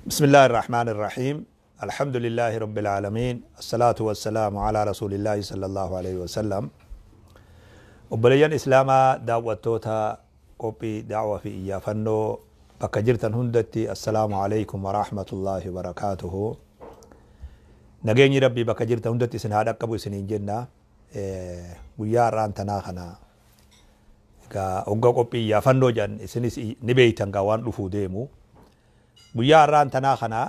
بسم الله الرحمن الرحيم الحمد لله رب العالمين الصلاة والسلام على رسول الله صلى الله عليه وسلم وبليان إسلاما دعوتوتا قوبي دعوة في إيافنو بكجرتن هندتي السلام عليكم ورحمة الله وبركاته نجيني ربي بكجرتن هندتي سنهادا قبو سنين جنة ويا رانتنا خنا قوبي إيافنو جن سنس نبيتن قوان رفو ديمو guyyaa har'aan tanaa kana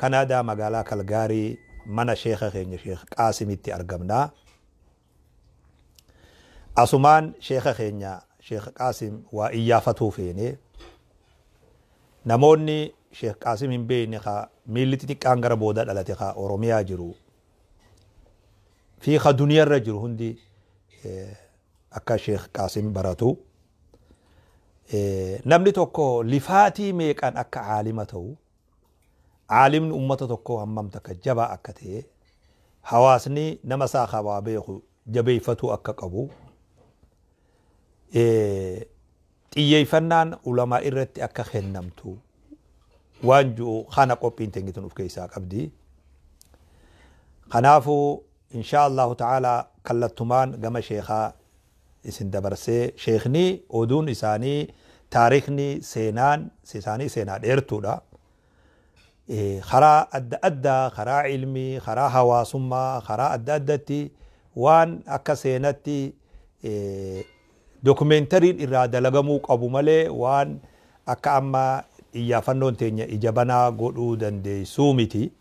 Kanaadaa magaalaa Kalgaarii mana sheekha keenya Sheekh Qaasimitti argamna. Asumaan sheekha keenya Sheekh Qaasim waa iyyaafatuu feene namoonni Sheekh Qaasim hin beekne ka miilli xixiqqaan gara booda dhalate ka Oromiyaa jiru fi ka duniyarra jiru hundi akka Sheekh Qaasim baratu. namni tokko lifaatii meeqan akka aalima ta'u aalimni ummata tokko hammam takka jabaa akka ta'e hawaasni nama isaa qabaa beeku jabeeffatu akka qabu xiyyeeffannaan ulamaa irratti akka kennamtu waan jiru kana qophiin tengitun of keessaa qabdi. Kanaafuu insha Allahu ta'ala kallattumaan gama sheekhaa isin dabarsee sheekni oduun isaanii taarikhni seenaan seenaa dheertuudha. Karaa adda addaa karaa ilmii karaa hawaasummaa karaa adda addatti waan akka seenatti dokumentariin irraa dalagamuu qabu malee waan akka amma iyyaafannoon teenya ija banaa godhuu dandeessuu miti.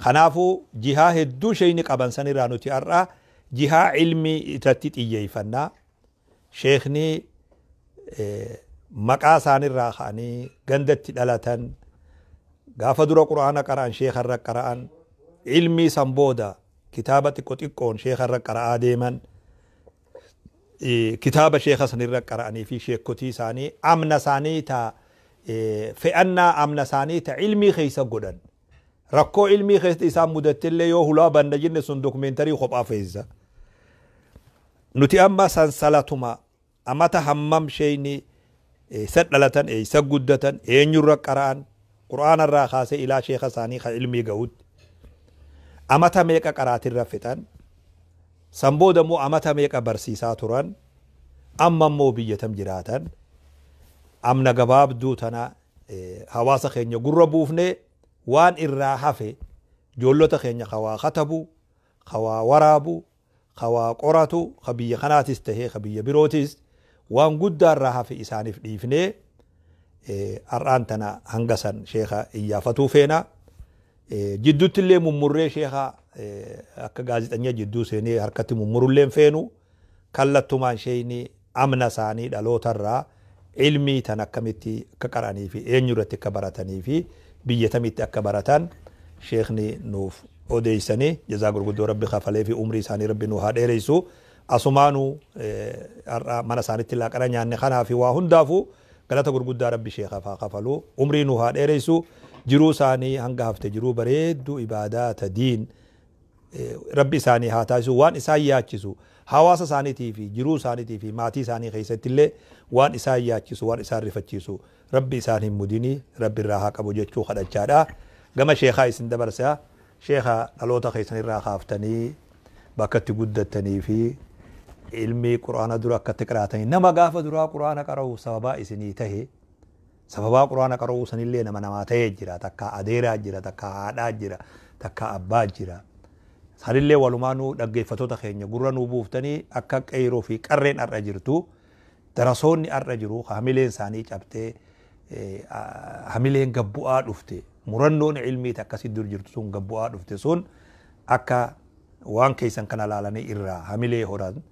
Kanaafuu jihaa hedduu sheeyni qaban sanirraa nuti har'a jihaa ilmii irratti xiyyeeffannaa. Sheekni maqaa isaanirraa ka'anii gandatti dhalatan gaafa dura quraana qara'an sheekarra qara'an ilmii san booda kitaaba xiqqoon sheekarra qara'aa deeman kitaaba sheeka sanirra qara'anii fi sheekotii isaanii amna isaanii ta fe'annaa amna isaanii ta ilmii keessa godhan rakkoo ilmii keessa isaan mudattillee yoo hulaa banda jenne sun dokumeentarii kophaa feessa. Nuti amma sansalatuma amata hammam sheeyni isa dhalatan isa guddatan eenyurra qara'an quraanarraa kaasee ilaa sheeka isaanii ka ilmii ga'utti amata meeqa qaraatirra fixan san booda immoo amata meeqa barsiisaa turan amma immoo biyyatam jiraatan amna gabaabduu tana hawaasa keenya gurra buufne waan irraa hafe joollota keenya kawaa katabu kawaa waraabu kawaa qoratu kabiyya kanaatis tahee kabiyya birootis waan guddaa irraa hafe isaaniif dhiifnee har'aan tana hangasan sheeka iyyaafatuu feena. Jidduutti illee mummurree sheeka akka gaazixanya jidduu seenee harkatti mummurulleen feenu kallattumaan sheeyni amna isaanii dhalootarraa ilmii tan akkamitti akka qaranii fi eenyurratti akka baratanii fi biyyatamitti akka baratan sheekni nuuf odeessanii jazaa gurguddoo rabbi kafalee fi umrii isaanii rabbi nu haa dheereysu. Asumaanu mana isaaniitti laaqana nyaanne kanaa fi waa hundaafu galata gurguddaa rabbi sheekaaf haa kafalu umrii nu haa dheereysu jiruu isaanii hanga hafte jiruu bareedduu ibaadaa tadiin rabbi isaanii haa taasisu waan isaan yaachisu hawaasa isaaniitii fi jiruu isaaniitii fi maatii isaanii keessatti illee waan isaan yaachisu waan isaan rifachiisu rabbi isaan hin mudini rabbi irraa haa qabu jechuu kadhachaadha. Gama sheekaa isin dabarsaa sheeka dhaloota keessanirraa kaaftanii bakkatti guddattanii fi ilmi quraana dura akkatti qiraatanii nama gaafa duraa quraana qara'u sababaa isinii tahe sababaa quraana qara'u sanillee nama tahee jira takka adeeraa jira takka haadhaa jira takka abbaa jira sanillee walumaanuu dhaggeeffatoota keenya gurra nuu buuftanii akka qeyroo fi qarreen har'a jirtu darasoonni har'a jiru hamileen isaanii cabtee hamileen gabbu'aa dhufte murannoon ilmii akkasii dur jirtu sun gabbu'aa dhufte sun akka waan keessan kana laalanii irraa hamilee horan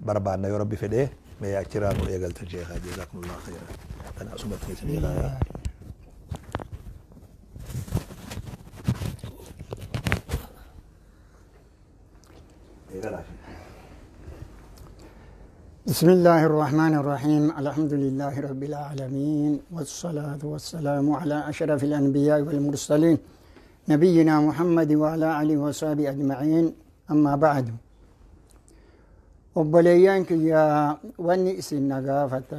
barbaanna yoo rabbi fedhe mee achirraa nu eegaltan sheekha jazakumullahu khayran kana asumat keessan ilaa بسم الله الرحمن الرحيم الحمد لله رب العالمين والصلاة والسلام على أشرف الأنبياء والمرسلين نبينا محمد وعلى آله وصحبه أجمعين أما بعد وبليانك يا ونئس النقافة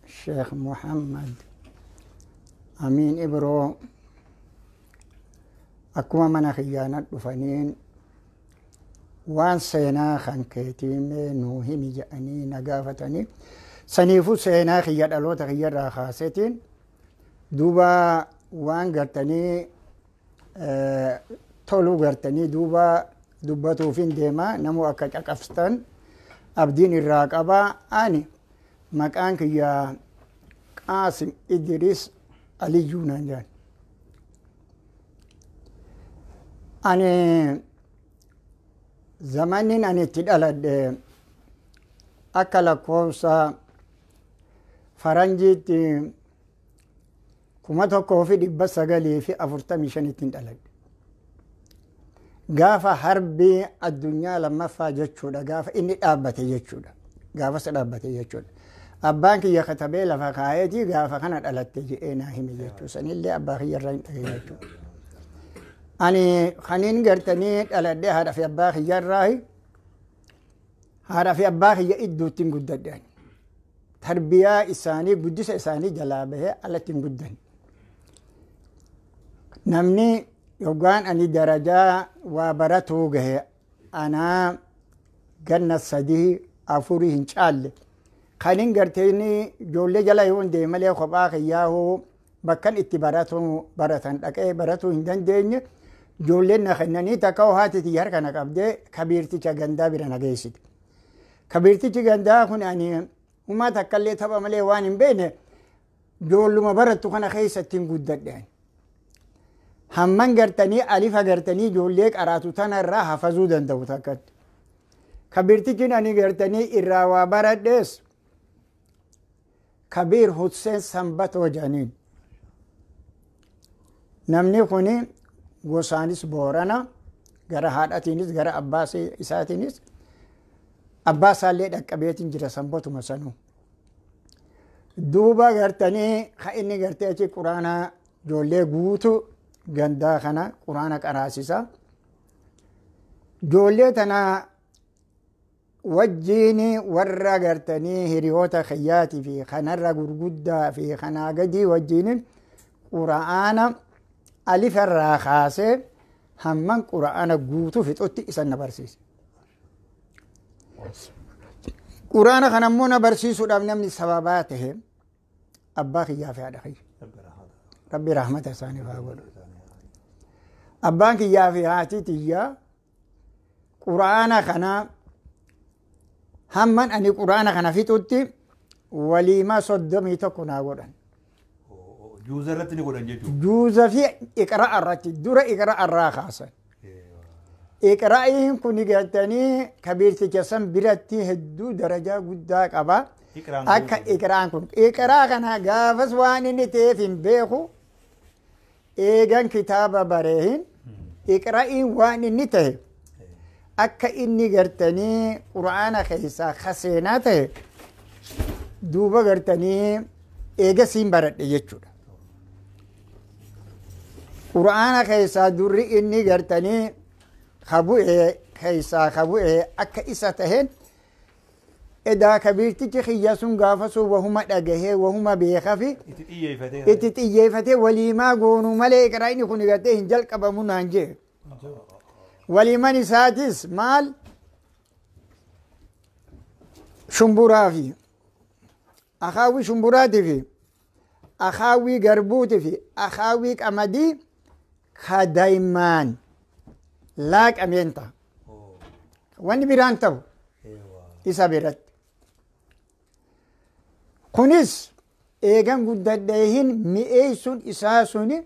الشيخ محمد amiin ibroo akkuma mana khiyyaana dhufaniin waan seenaa kan keetiimee nuu himi jedhanii na gaafatanii saniifuu seenaa kiyya dhaloota kiyyarraa kaasetiin duuba waan gartanii toluu gartanii duuba dubbatuufin deemaa namu akka caqaftan abdiin irraa qabaa ani maqaan kiyya Qaasim Idris Aliyyuu naan jedhan ani zamanin ani itti dhaladhe akka lakkoofsa faranjiitti 1945 dhaladhe gaafa harbii addunyaa lammaffaa jechuudha gaafa inni dhaabbate jechuudha gaafa isa dhaabbate jechuudha abbaan kiyya katabee lafa kaayetii gaafa kana dhalatte jedhee naa hime jechuu sanillee abbaa kiyyarraa hin dhagaye jechuudha ani kaniin gartanii dhaladhe haadha fi abbaa kiyyarraa haadha fi abbaa kiyya idduutti hin guddadhe tarbiyaa isaanii guddisa isaanii jalaa bahee alatti hin guddan namni yoggaan ani darajaa waa baratuu gahe anaa ganna 3-4 hin caalle kanin garteeni ijoollee jala yoo deeme malee kophaa kiyyaahoo bakkan itti baratan dhaqee baratuu hin dandeenye ijoolleen na kennanii takka haatiti harka na qabdee kabiirticha gandaa bira na geessite kabiirtichi gandaa kun ani umaa takkallee tapha malee waan hin beekne ijoolluma barattu kana keessatti hin guddadhe hamman gartanii alifa gartanii ijoollee qaraatu tanarraa hafazuu danda'u takkatti kabiirtichi ani gartanii irraa waa baradhees Kabiir Hussein Sambatoo jedhaniin namni kun gosaanis Boorana gara haadhatiinis gara abbaa isaatiinis abbaa isaallee dhaqqabeetiin jira Sambatuma sanuu duuba gartanii kan inni gartee achi quraana ijoollee guutu gandaa kana quraana qaraasisa ijoollee tana wajjiini warra gartanii hiriyoota kiyyaatii fi kanarra gurguddaa fi kanaa gadii wajjiinin quraana alifarraa kaasee hamman quraana guutuu fixutti isan na barsiise quraana kanammoo na barsiisuudhaaf namni sababaa tahe abbaa kiyyaa fi haadha kiyya rabbi rahmata isaaniif haa godhu abbaan kiyyaa fi haati tiyyaa quraana kana hamman ani quraana kana fixutti waliimaa 31 naa godhan juuza irratti ni godhan jechuudha juuza fi iqraa irratti dura iqraa irraa kaasan iqraa'iin kun gartanii kabiirticha san biratti hedduu darajaa guddaa qaba akka iqraan kun iqraa kana gaafas waan inni ta'eef hin beeku eegan kitaaba bareehin iqraa'iin waan inni ta'e akka inni gartanii quraana keessaa khaseenaa ta'e duuba gartanii eegasiin baradhe jechuudha quraana keessaa durri inni gartanii kabu'ee keessaa kabu'ee akka isa taheen edaa kabiirtichi kiyya sun gaafa sun wahuma dhagahee wahuma beekafi itti xiyyeeffatee waliimaa goonuu malee iqraa'ini kun gartee hin jalqabamu naan jee waliiman isaatis maal shumburaa fi akaawwii shumburaatii fi akaawwii garbuutii fi akaawwii qamadii ka daa'imaan laaqameen ta'a wanni biraan ta'u isa biratti kunis eegan guddadheehin mi'eessuun isaa suni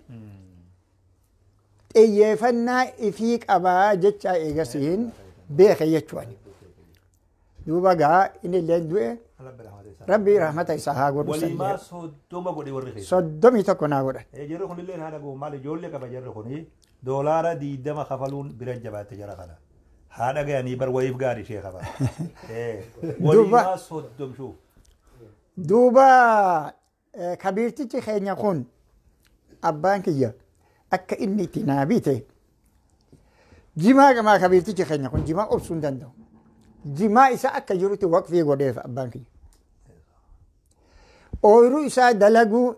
xiyyeeffannaa ifii qabaa jecha eegasiin beeke jechuudha duuba gaa inni illee du'e rabbi rahmata isaa haa godhu waliimaa 30 godhe warri keessa 31 naa godhan jarri kun illee haadha goo maal ijoollee qaba jarri kuni doolaara 20 kafaluun bira jabaatte jara kana haadha ga'anii bar wayiif gaarii ishee qaba waliimaa 30 shuu duuba kabiirtichi keenya kun abbaan kiyya akka inni itti naa bite jimaa qamaa kabiirtichi keenya kun jimaa obsuu hin danda'u jimaa isaa akka jirutti waqfii godheef abbaan kiyya ooyiruu isaa dalaguu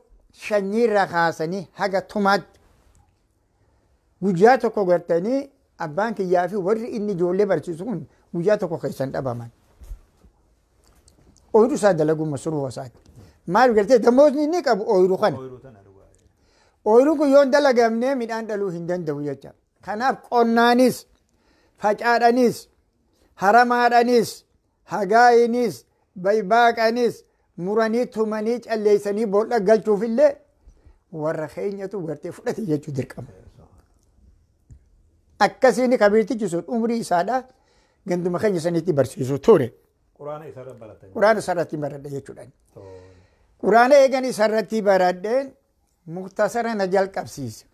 shanyirra kaasanii haga tumaatti guyyaa tokko gartanii abbaan kiyyaa fi warri inni ijoollee barsiisu kun guyyaa tokko keessan dhabaman. Ooyiruu isaa dalaguu masruufa isaati. Maal gartee damoosni inni qabu ooyiruu kana. Ooyiruu kun yoo dalagamnee midhaan dhaluu hin danda'u jecha. Kanaaf qonnaanis, facaadhanis, haramaadhanis, hagaayinis, baybaaqanis, muranii tumanii calleessanii boolla galchuufillee warra keenyatu gartee fudhate jechuu dirqama. Akkasiin kabiirtichi sun umrii isaadhaa ganduma keenya sanitti barsiisu ture. Quraana isarratti baradhe jechuudhaan. Quraana eegan isarratti baradheen muktasara na jalqabsiise.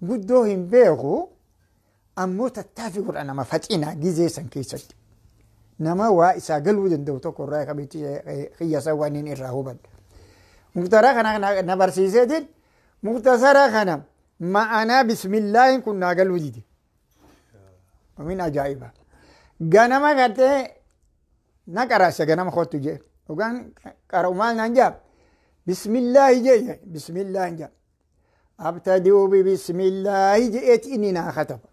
Guddoo hin beeku ammoo tattaaffii godha nama facina gizee san keessatti. Nama waa isaa galuu danda'u tokko irraa kabiitti qiyyaasa waan inni irraa hubadha. Muktasara kana na barsiiseetiin muktasara kana ma'anaa bismillaahin kun naa galuu dide. Min ajaa'iba. Ganama gartee na qaraase ganama kottu jee. Dhugaan qara'u maal naan jaa? Bismillaahi jee. Bismillaahi jaa. Abtadi'u bismillaahi jeeeti inni naa kataba.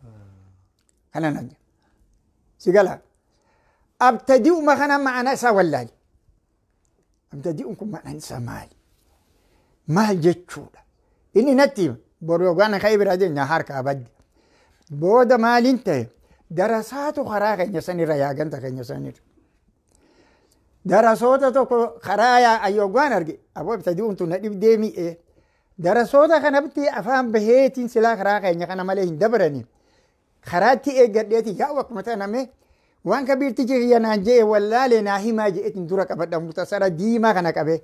Kana naan jaa. Si galaa. Abtadi'u makana ma'anaa isaa wallaali. Abtadi'uun kun ma'anaan isaa maali? Maal jechuudha? Inni natti hima. Boroogaan ka'ee biraa jenna harkaa badde. Booda maaliin ta'e darasaatu karaa keenya sanirra yaaganta keenya sanirra. Darasoota tokko karaa ayyoogaan arge aboo ibsadi'uun tun na dhibdee mi'ee. Darasoota kanatti afaan baheetiin silaa karaa keenya kana malee hin dabaranii. Karaatti eeggadheeti yaa'u akkuma ta'aname waan kabiirtichi kiyya naan je'e wallaalee naa himaa je'eetiin dura qabadha muktasara diimaa kana qabee.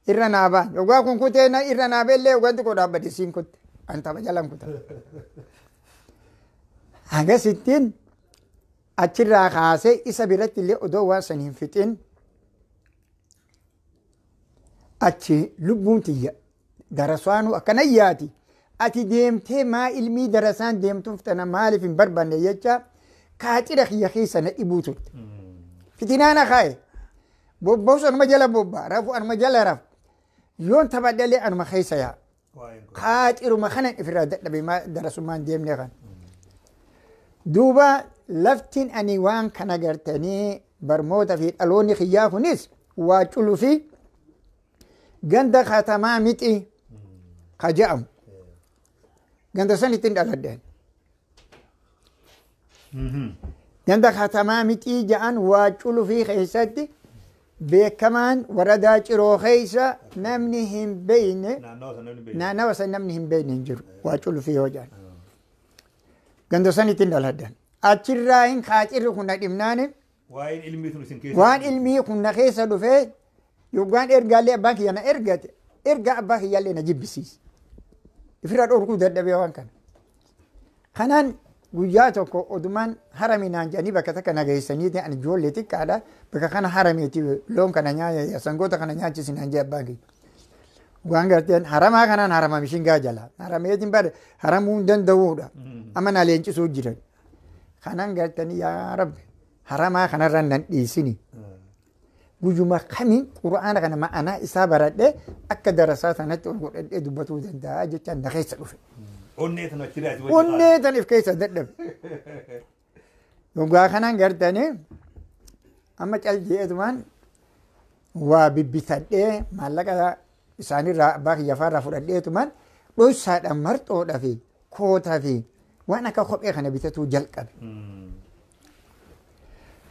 Irra naa baan yogaa kun kutee irra naa beellee wanti koo dhaabbate siin kutte antaba jalan kuta. Agasittiin achirraa kaasee isa biratti illee odoo waan san hin fixin achi lubbuun tiyya darasaanu akkana yaati ati deemtee maa ilmii darasaan deemtuuf tana maaliif hin barbaanne jecha kaacira kiyya keessa na dhibuu turte. Fitinaana kaa'e bobboosu anuma jala bobbaa rafu anuma jala rafu. Yoon taphadhalee anuma keessa yaa. Kaaciruma kanan ifirraa dadhabee darasummaan deemnee kan. Duuba laftiin ani waan kana gartanii barmoota fi dhaloonni kiyyaa kunis waa culuu fi ganda katamaa mixi ka je'amu. Ganda san ittiin dhaladheen. Ganda katamaa mixii je'an waa culuu fi keessatti beekamaan waradaa ciroo keessa namni hin beeyne naannawa san namni hin beeyne hin jiru waa culuu fi yoo jedhan. Ganda san ittiin dhaladhan. Achirraa hin kaacirri kun na dhibnaani. Waan ilmii kun na keessa dhufee yookaan ergaallee abbaan kiyya na ergate erga abbaa kiyyaallee na jibbisiise. Ifirra dhorkuu dadhabee waan kana. Kanaan guyyaa tokko odumaan haraminaan jedhanii bakka takka nageessanii ta'an ijoollee xiqqaadha. Bakka kana harameeti loon kana nyaaya sangoota kana nyaachisinaan jee abbaan kiyya. Waan garteen haramaa kanaan harama mishingaa jala. Harameetiin bada haramuu hin danda'uudha. Amma na leencisuu jiran. Kanaan gartanii yaa rabbi haramaa kanarra nan dhiisini. Guyyuma kamiin quraana kana ma'anaa isaa baradhee akka darasaa sanatti ol godhadhee dubbatuu danda'a jechaan na keessa dhufe. Onnee tan if keessa dadhabe. Yogaa kanaan gartanii amma caljeetumaan waa bibbitadhee maallaqa isaanirraa abbaa kiyyafaarraa fudhadheetumaan dhoksaadhaan marxoodhaa fi kootaa fi waan akka kophee kana bitachuu jalqabe.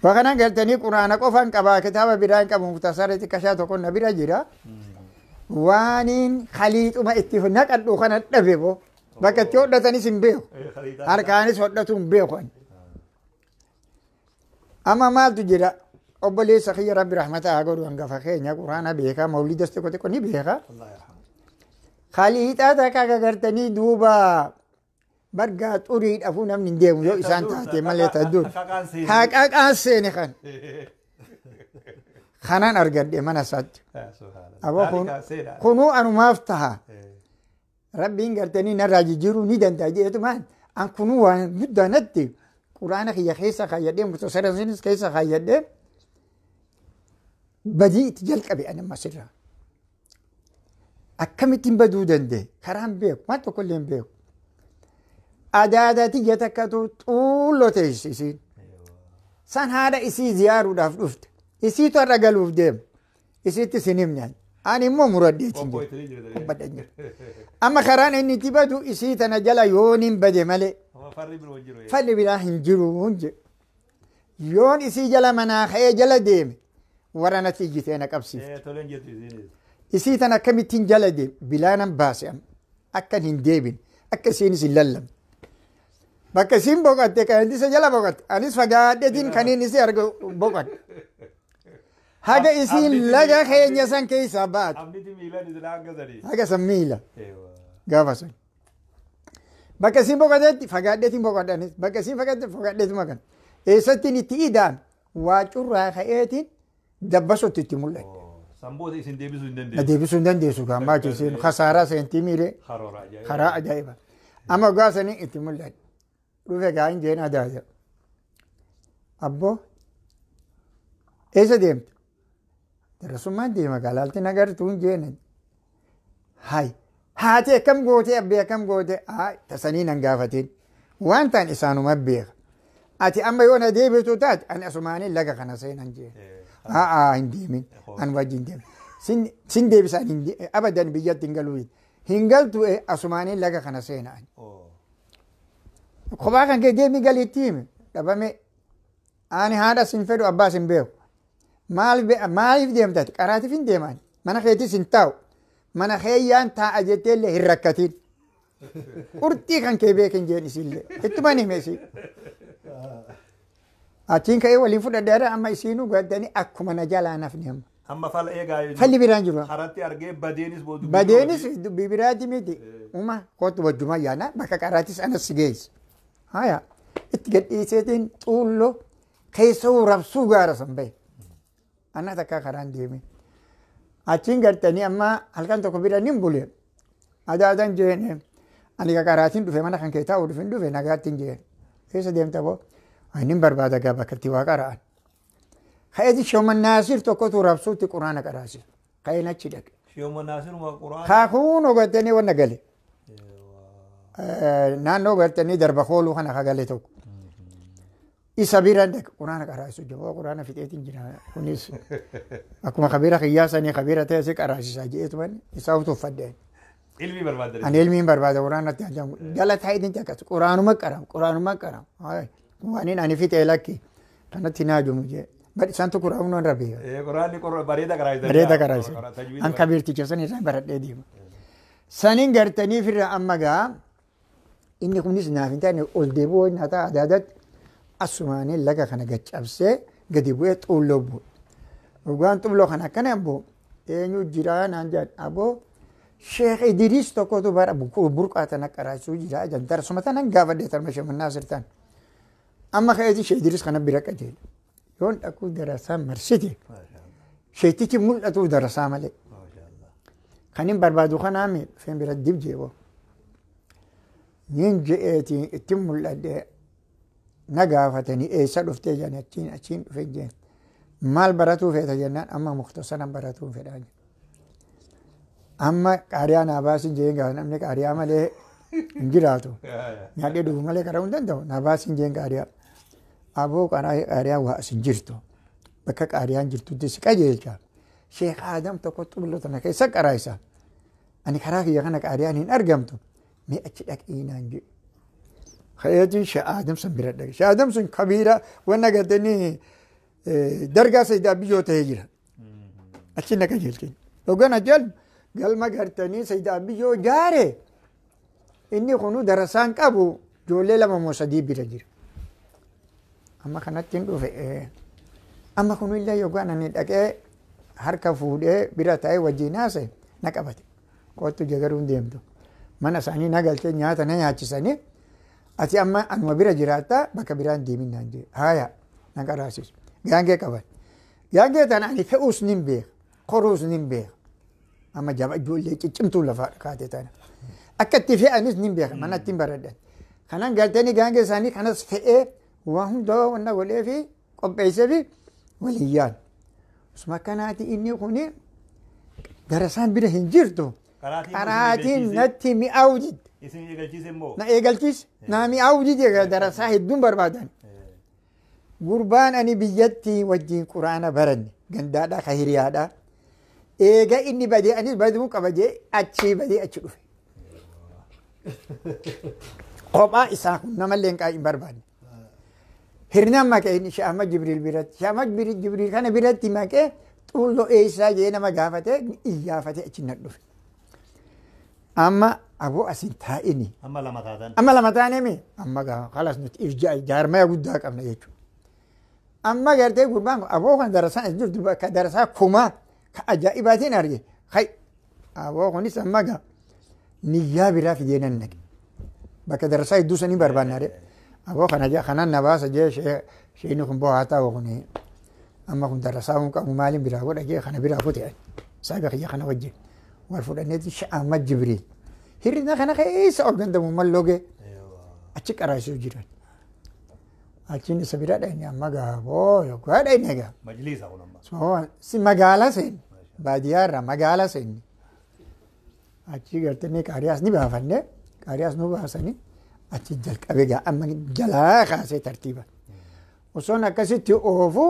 Waa kanaan galtanii quraana qofaan qabaa kitaaba biraan qabu muktasara xiqqashaa tokko na bira jira. Waaniin khaliixuma itti naqadhu kana dhabe boo bakka itti hodhatanis hin beeku. Harkaanis hodhatu hin beeku. Amma maaltu jira obboleessa kiyya rabbi rahmata haa godhu hangafa keenya quraana beekaa mawlidas xiqqoo xiqqoo ni beekaa. Khaliixaa takka gagartanii duuba bargaa xuriidhaafuu namni hin deemu yoo isaan taate malee ta'edduun haqaqaan seene kan kanaan argadhe mana isaatti. Kunuu anumaaf taha rabbiin gartanii narraa jijjiiruu ni danda'a jedhetumaan an kunuu waan guddaa natti quraana kiyya keessa kaayyadhee muktasara isinis keessa kaayyadhee badii itti jalqabe ani masirraa. akkamittiin baduu danda'e karaan beeku waan tokko illee hin beeku. Adaadaati ija takkatu xuulloo teessi isiin. San haadha isii ziyaaruudhaaf dhufte. Isiitu har'a galuuf deema. Isiitti isin himnaan. Ani immoo muraddeetiin jira. Amma karaan inni itti badu isii tana jala yoon hin bade malee. Falli biraa hin jiru jedhe. Yoon isii jala manaa ka'ee jala deeme waranatti ijjitee na qabsiifte. Isii tana akkamittiin jala deeme bilaanan baase amma akka hin deebine akka isiinis hin lallabne. Bakka isiin boqotte kan isa jala boqotte anis fagaadheetiin kan inni isi arga boqotte. Haga isiin laga keenya san keessaa baatu. Haga san miila. Gaafa sun. Bakka isiin boqotetti fagaadheetiin boqodhanis bakka isiin fagaadheetiin makan. Eessattiin itti idaan waa curraa ka'eetiin dabbasutti itti mul'ate. Samboota isin deebisuu hin dandeessu. Deebisuu hin dandeessu kan baachisiin khasaaraa seentiimiiree karaa ajaa'iba. Amma gaasanii itti mul'ate. Dhufe gaa hin jeen adaasa. Abboo eessa deemte? Darasummaan deema galaalti nagartuu hin jeene. Hai haati akkam goote abbee akkam goote tasanii nan gaafateen waan ta'an isaanuma beeka. Ati amma yoo na deebitu taate ani asumaanii laga kana seenan jee. Hin deemin an wajjin deemin. Sin deebisaan abadan biyyatti hin galuu. Hin galtu asumaanii laga kana seenan. Kophaa kan kee deemii galiitti hime dhabame ani haadha sin fedhu abbaa sin beeku. Maaliif deemtati qaraatiif hin deeman mana keetis hin taa'u mana keeyyaan taa'a jetteellee hin rakkatiin. Qurxii kan kee beekin jeen isillee ittuman hime isii. Achiin ka'ee waliin fudhadheera amma isiinuu gaddanii akkuma na jalaa nafni amma. Amma fala eegaa falli biraan jiru. Haratti argee badeenis boodu. Badeenis biraati miti. Uma kootu wajjuma yaana bakka qaraatis anas si geessi. Haya itti gadhiiseetiin xuulloo keessoo rabsuu gaara san bahe. Anna takka karaan deeme. Achiin gartanii amma halkan tokko bira nin bulee. Adaadan jeene ani qaraatiin dhufe mana kan kee taa'u dhufe dhufe nagaattiin jeene. Keessa deemta boo. Ani barbaada gaa bakka itti waa qara'an. Ka'eeti Shooman Naasir tokkotu rabsuutti quraana qaraase. Ka'een achi dhaqe. Shooman Naasir quraana. Kaakuun ogattanii wanna gale. Naannoo gartanii darba kooluu kana kagale tokko. Isa biraan dhaqe quraana qaraasu jira. Quraana fixeetiin jira. Kunis akkuma kabiira qiyyaasanii kabiira ta'e si qaraasisaa jeetuman isaa utuuffadde. Ilmi barbaada. Ani ilmiin barbaada quraanatti ajaa'amu. Jala taa'itiin jakkatu quraanuma qaram quraanuma qaram. Waan ani fixee lakki kanatti naa jumu jee. Badi isaan tokko raawunoo hin rabee. Quraanni bareeda qaraayisa. Bareeda qaraayisa. An kabiirticha san irraa baradhee deema. Saniin gartanii firra amma gaa inni kunis naaf hin taane ol deebi'uu hin ta'a adaadatti asumaanii laga kana gaccabsee gadi bu'ee xuulloo bu'u. Dhugaan xuulloo kana akkana bu'u eenyu jira naan jedhan aboo Sheekh Idris tokkotu bara burqaa tana qaraasuu jira jantar suma tanan gaafadhee tarma Shooman Naasir ta'an. Amma ka'eeti Sheekh Idris kana bira qajeela. Yoon dhaquu darasaa marsite sheetichi mul'atu darasaa malee. Kan hin barbaadu kanaami feen bira dib jeeboo. Nin je'eetiin ittiin mul'adhee na gaafatanii eessa dhuftee jedhan achiin dhufe jeen. Maal baratuu feeta jennaan amma muktasaran baratuu fedhaa jeen. Amma qaariyaa naa baasin jeen gaafa namni qaariyaa malee hin jiraatu. Nyaadhee dhuguu malee qara'uu hin danda'u naa baasin jeen qaariyaa. Aboo qaariyaa waa asin jirtu bakka qaariyaan jirtutti si qajeelcha. Sheekh Adam tokko xuulloo tana keessa qaraayisa. Ani karaa kiyya kana qaariyaan hin argamtu. Mee achi dhaqii naan jedhu. Ka'eetiin Sheekh Adam sun bira dhaqe. Sheekh Adam sun kabiira wanna gartanii dargaa Sayyidaa Biyyoo ta'ee jira. Achi na qajeelche. Dhugana jal galma gartanii Sayyidaa Biyyoo jaare. Inni kunu darasaan qabu ijoollee lama moo sadii bira jira. Amma kanatti hin dhufe. Amma kunillee yookaan ani dhaqee harka fuudhee bira taa'ee wajjin haasa'e na qabate. Kootu jagaruun deemtu. Mana isaanii na galchee nyaata na nyaachisanii ati amma anuma bira jiraatta bakka biraan deemin naan jee. Haaya na qaraasisu. Gaangee qaban. Gaangee tana ani fe'uus nin beeka. Koruus nin beeka. Amma jaba ijoollee ciccimtuu lafaa kaate tana. Akka itti fe'anis nin beeka mana ittiin baradhan. Kanan galtanii gaangee isaanii kanas fe'ee waan hundaa wanna godhee fi qopheessee fi waliyyaan. Osuma akkanaati inni kuni darasaan bira hin jirtu qaraatiin natti mi'aawu jidde isin eegalchiise immoo na eegalchiise naa mi'aawu jidde darasaa hedduun barbaadan gurbaan ani biyyatti wajjin quraana baranne gandaadhaa ka hiriyaadhaa eega inni badee anis baduu qaba jee achii badee achi dhufe kophaa isaa kun namallee hin barbaanne hirnaan maqee inni Shaama Jibriil biratti Shaama Jibriil kana biratti maqee xuulloo eessaa jee nama gaafate iyyaafate achi na dhufe amma aboo asin taa'ini amma lama taanemi amma kalas nuti jaarmaya guddaa qabna jechuudha amma gartee gurbaan aboo kan darasaa as jirtu bakka darasaa kumaa ka ajaa'ibaatiin arge hay aboo kunis amma niyyaa biraa fidee nan naqe bakka darasaa hedduu sanii barbaannaadhe aboo kanan na baasa jee sheeni kun boo haa ta'u kun amma kun darasaa kun qabu maaliin biraa godha jee kana biraa kute saaga kiyya kana wajjin wal fudhanneeti Shaama Jibriil hirrina kana keessa ol gandamu malloge achi qaraasuu jiran achiin isa bira dhayne amma gaaboo yookaan dhayne egaa majlisa kun amma si magaala seen baadiyyaarraa magaala seen achi gartanii qaariyaas ni baafanne qaariyaas nu baasanii achi jalqabe gaa amma jalaa kaasee tartiiba osoon akkasitti oofu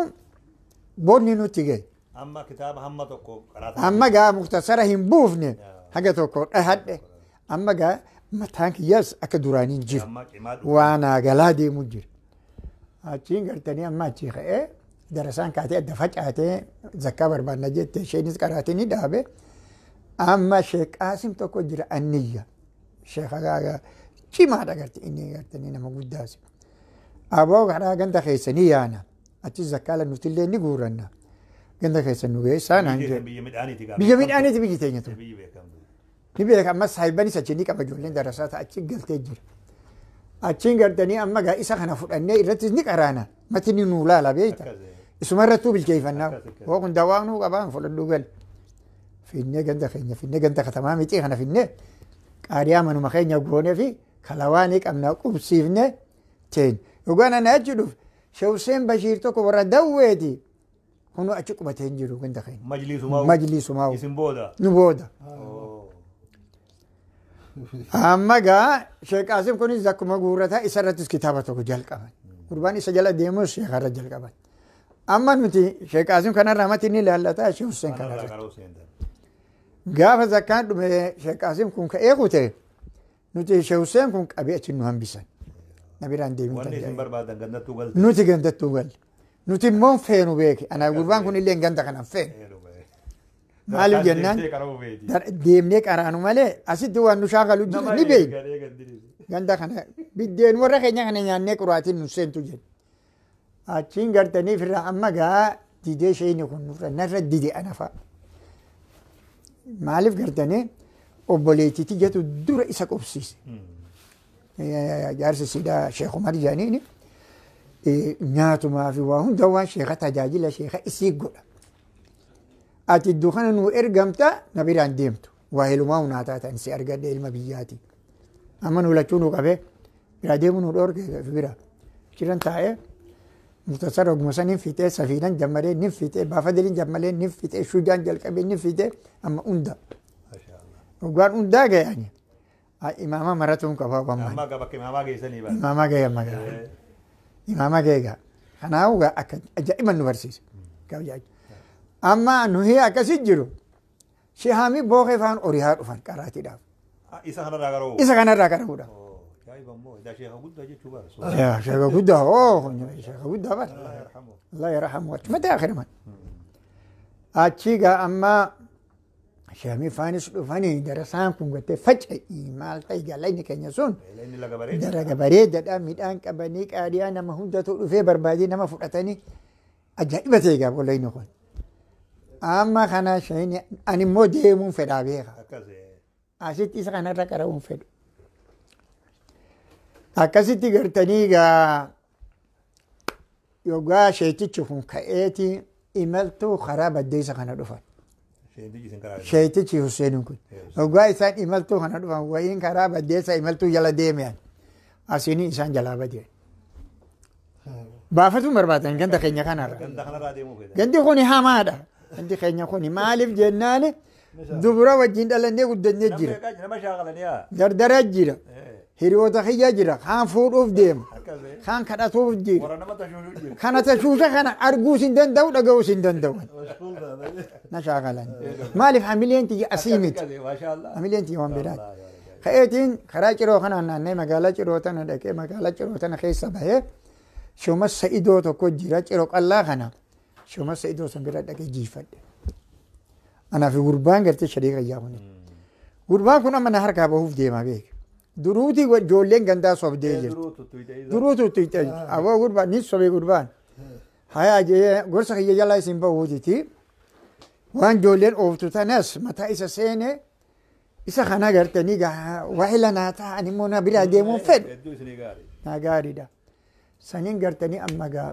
boonni nutti gahe amma kitaaba hamma tokko qaraata amma gaa muktasara hin buufne haga tokko dhahadhe amma gaa mataan kiyyaas akka duraaniin jiru waanaa galaa deemu jira achiin gartanii amma achii ka'ee darasaan kaatee adda facaatee zakkaa barbaanna jette isheenis qaraatii ni dhaabe amma Sheekh Qaasim tokko jira anniyya sheekha cimaadha gartee inni gartanii nama guddaas aboo karaa ganda keessanii yaana achi zakkaa la nutillee ni guuranna ganda keessan nu geessaa naan jedhe biyya midhaaniiti biyyi teenya tun ni beeka amma saahibanis achi ni qaba ijoolleen darasaa ta'a achi galtee jira achiin gartanii amma gaa isa kana fudhannee irrattis ni qaraana matini nuu laala beeyta isuma irrattuu bilcheeffannaa hoo kun dawaa nuu qabaan fudhadhuu gal finnee ganda keenya finnee ganda katamaa mixii kana finnee qaariyaa manuma keenya goonee fi kalawaanii qabnaa qubsiifne teen yogaan ana achi dhuf Shewseen Bashiir tokko warra dawweeti kunu achi qubatee hin jiru ganda keenya majlisumaa isin booda nu booda amma gaa Sheekh Qaasim kunis akkuma guurrataa isa irrattis kitaaba tokko jalqaban gurbaan isa jala deemus sheekarra jalqaban amma nuti Sheekh Qaasim kanarraa mati ni laallataa Shewseen kanarra gaafa zakkaan dhume Sheekh Qaasim kun ka'ee kute nuti Shewseen kun qabee achi nu hambisan na biraan deemin nuti gandattuu galle nuti immoo feenu beeke ana gurbaan kun illee ganda kanan feenu maaliif jennaan deemnee qaraanu malee asitti waan nu shaakalu jiru ni beeku ganda kana biddeen warra keenya kana nyaannee quraatiin nu seentu jedhu achiin gartanii firraa amma gaa didee sheeyni kun nurra narra dide ana fa'a maaliif gartanii obboleettiitti jedhu dura isa qubsiise jaarsi siidaa Sheekh Umar jaaniini nyaatumaa fi waa hunda waan sheeka tajaajila sheeka isii godha ati iddoo kana nu ergamta na biraan deemtu waa helumaa hunaa taatan si argadhe ilma biyyaati amma nu lachuu nu qabee biraa deemu nu dhoorge bira jiran taa'ee muktasara oguma sanin fixee safiinan jammalee nin fixee baafadeliin jammalee nin fixee shujaan jalqabee nin fixee amma hunda ogaan hundaa gayani imaama maratuun qabaa wamman imaama gaya imaama geegaa kanaafuu akka ajaa'iban nu barsiise amma nuyi akkasii jiru shehaami bookee faan oriyaa dhufan qaraatiidhaaf isa kanarraa qaramuudha sheeka guddaa sheeka guddaa bara Allah yarhamu achumatti akhiriman achii gaa amma shehaami faanis dhufanii darasaan kun gattee faca'ii maal ta'e gaalayni keenya sun daraga bareedaadha midhaan qabanii qaadiyaa nama hundatu dhufee barbaadee nama fudhatanii ajaa'iba ta'e gaa bolayni kun amma kana sheeni ani immoo deemuun fedhaa beeka asitti isa kanarra qara'uun fedhu akkasitti gartanii gaa yogaa sheetichi kun ka'eeti imaltuu karaa baddeessa kana dhufan sheetichi Hussein kun yogaa isaan imaltuu kana dhufan wayiin karaa baddeessa imaltuu jala deemean asiin isaan jalaa badeen baafatuun barbaadan ganda keenya kanarra gandi kun hamaadha gandi keenya kun maaliif jennaan dubra wajjin dhalannee guddannee jira nama shaaqalanii haa dardaraa jira hiriyoota kiyya jira kaan fuudhuuf deema kaan kadhatuuf jira warra nama tashuushuu jira kana tashuusha kana arguus hin danda'u dhaga'uus hin danda'u na shaaqalan maaliif hamileen tiyya asii miti hamileen tiyya waan biraati ka'eetiin karaa ciroo kanaan naannee magaalaa ciroo tana dhaqee magaalaa ciroo tana keessa bahee shuma sa'idoo tokko jira ciroo qallaa kana shuma sa'idoo san bira dhaqee jiifadhe anaa fi gurbaan gartee shadii qayyaa kuni gurbaan kun amma na harkaa bahuuf deemaa beeka duruuti ijoolleen gandaa sobdee jirti duruutu itti aboo gurbaan ni sobee gurbaan hayaa jee gorsa kiyya jalaa isin bahuutiti waan ijoolleen ooftu tanas mataa isa seene isa kana gartanii waa'ila naa ta'an immoo na biraa deemuun fedhu naa gaariidha saniin gartanii amma gaa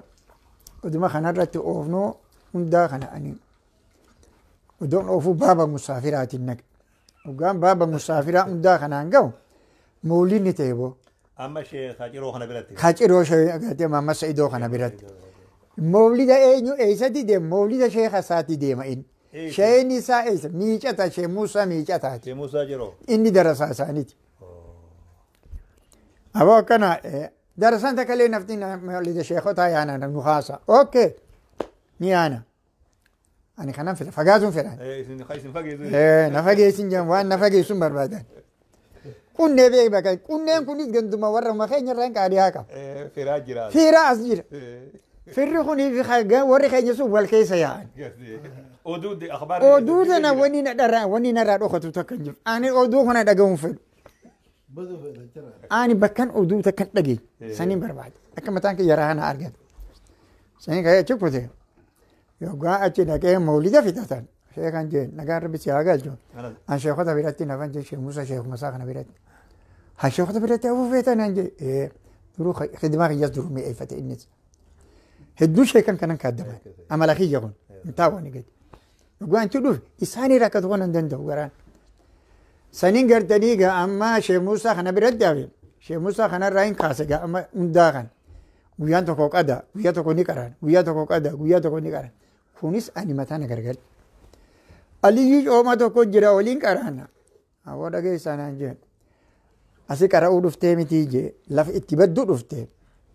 oduma kanarratti oofnoo hundaa kana ani odoon oofuu baaba musaafiraatiin naqe dhugaan baaba musaafiraa hundaa kanaan ga'u mawliidni ta'e boo amma sheekha ciroo kana biratti kaciroo gartee mamma sa'idoo kana biratti mawlida eenyu eessatti deema mawlida sheekha isaatti deema inni sheen isaa eessa miicata shee Muusaa miicataati shee Muusaa jiroo inni darasaa isaaniiti aboo akkana darasaan takkalee nafti mawlida sheekotaa yaana nu haasa okay ni yaana ani kanan fedha fagaatuun fedhan na fageessin jedhan waan na fageessuun barbaadan qunnee beek bakka qunneen kunis ganduma warra makeenya irraan qaadii haa qaba firaa jira firaa as jira firri kunii fi warri keenya sun wal keessa yaa'an oduu tana wanni narraa dhokatu takka hin jiru ani oduu kana dhaga'uun fedhu ani bakkan oduu takkan dhageenya saniin barbaade akka mataan kiyya raana argatu saniin ka'ee achi kutee yookaan achi dhaqee mawlida fixatan sheekan jeen nagaan rabbi si haa galchu an sheekota biratti nafan jee sheek Muusaa sheek Masaa kana biratti han sheekota biratti afuufeetan an jee duruu khidmaa kiyyas duruu mi'eeffate innis hedduu sheekan kanan kaaddaman amala kiyya kun hin taawwani gadi yookaan achi dhufe isaanii rakkatu kan hin danda'u garaan saniin gartanii gaa amma sheek Muusaa kana biratti hafe sheek Muusaa kanarraa hin kaase gaa amma hundaa kan guyyaan tokko qada guyyaa tokko ni qaran guyyaa tokko qada guyyaa tokko ni qaran kunis ani mataa na gargar aliyyii cooma tokko jira waliin qaraana awwa dhageessanaan jeen asi qara'uu dhuftee mitii jee lafa itti badduu dhuftee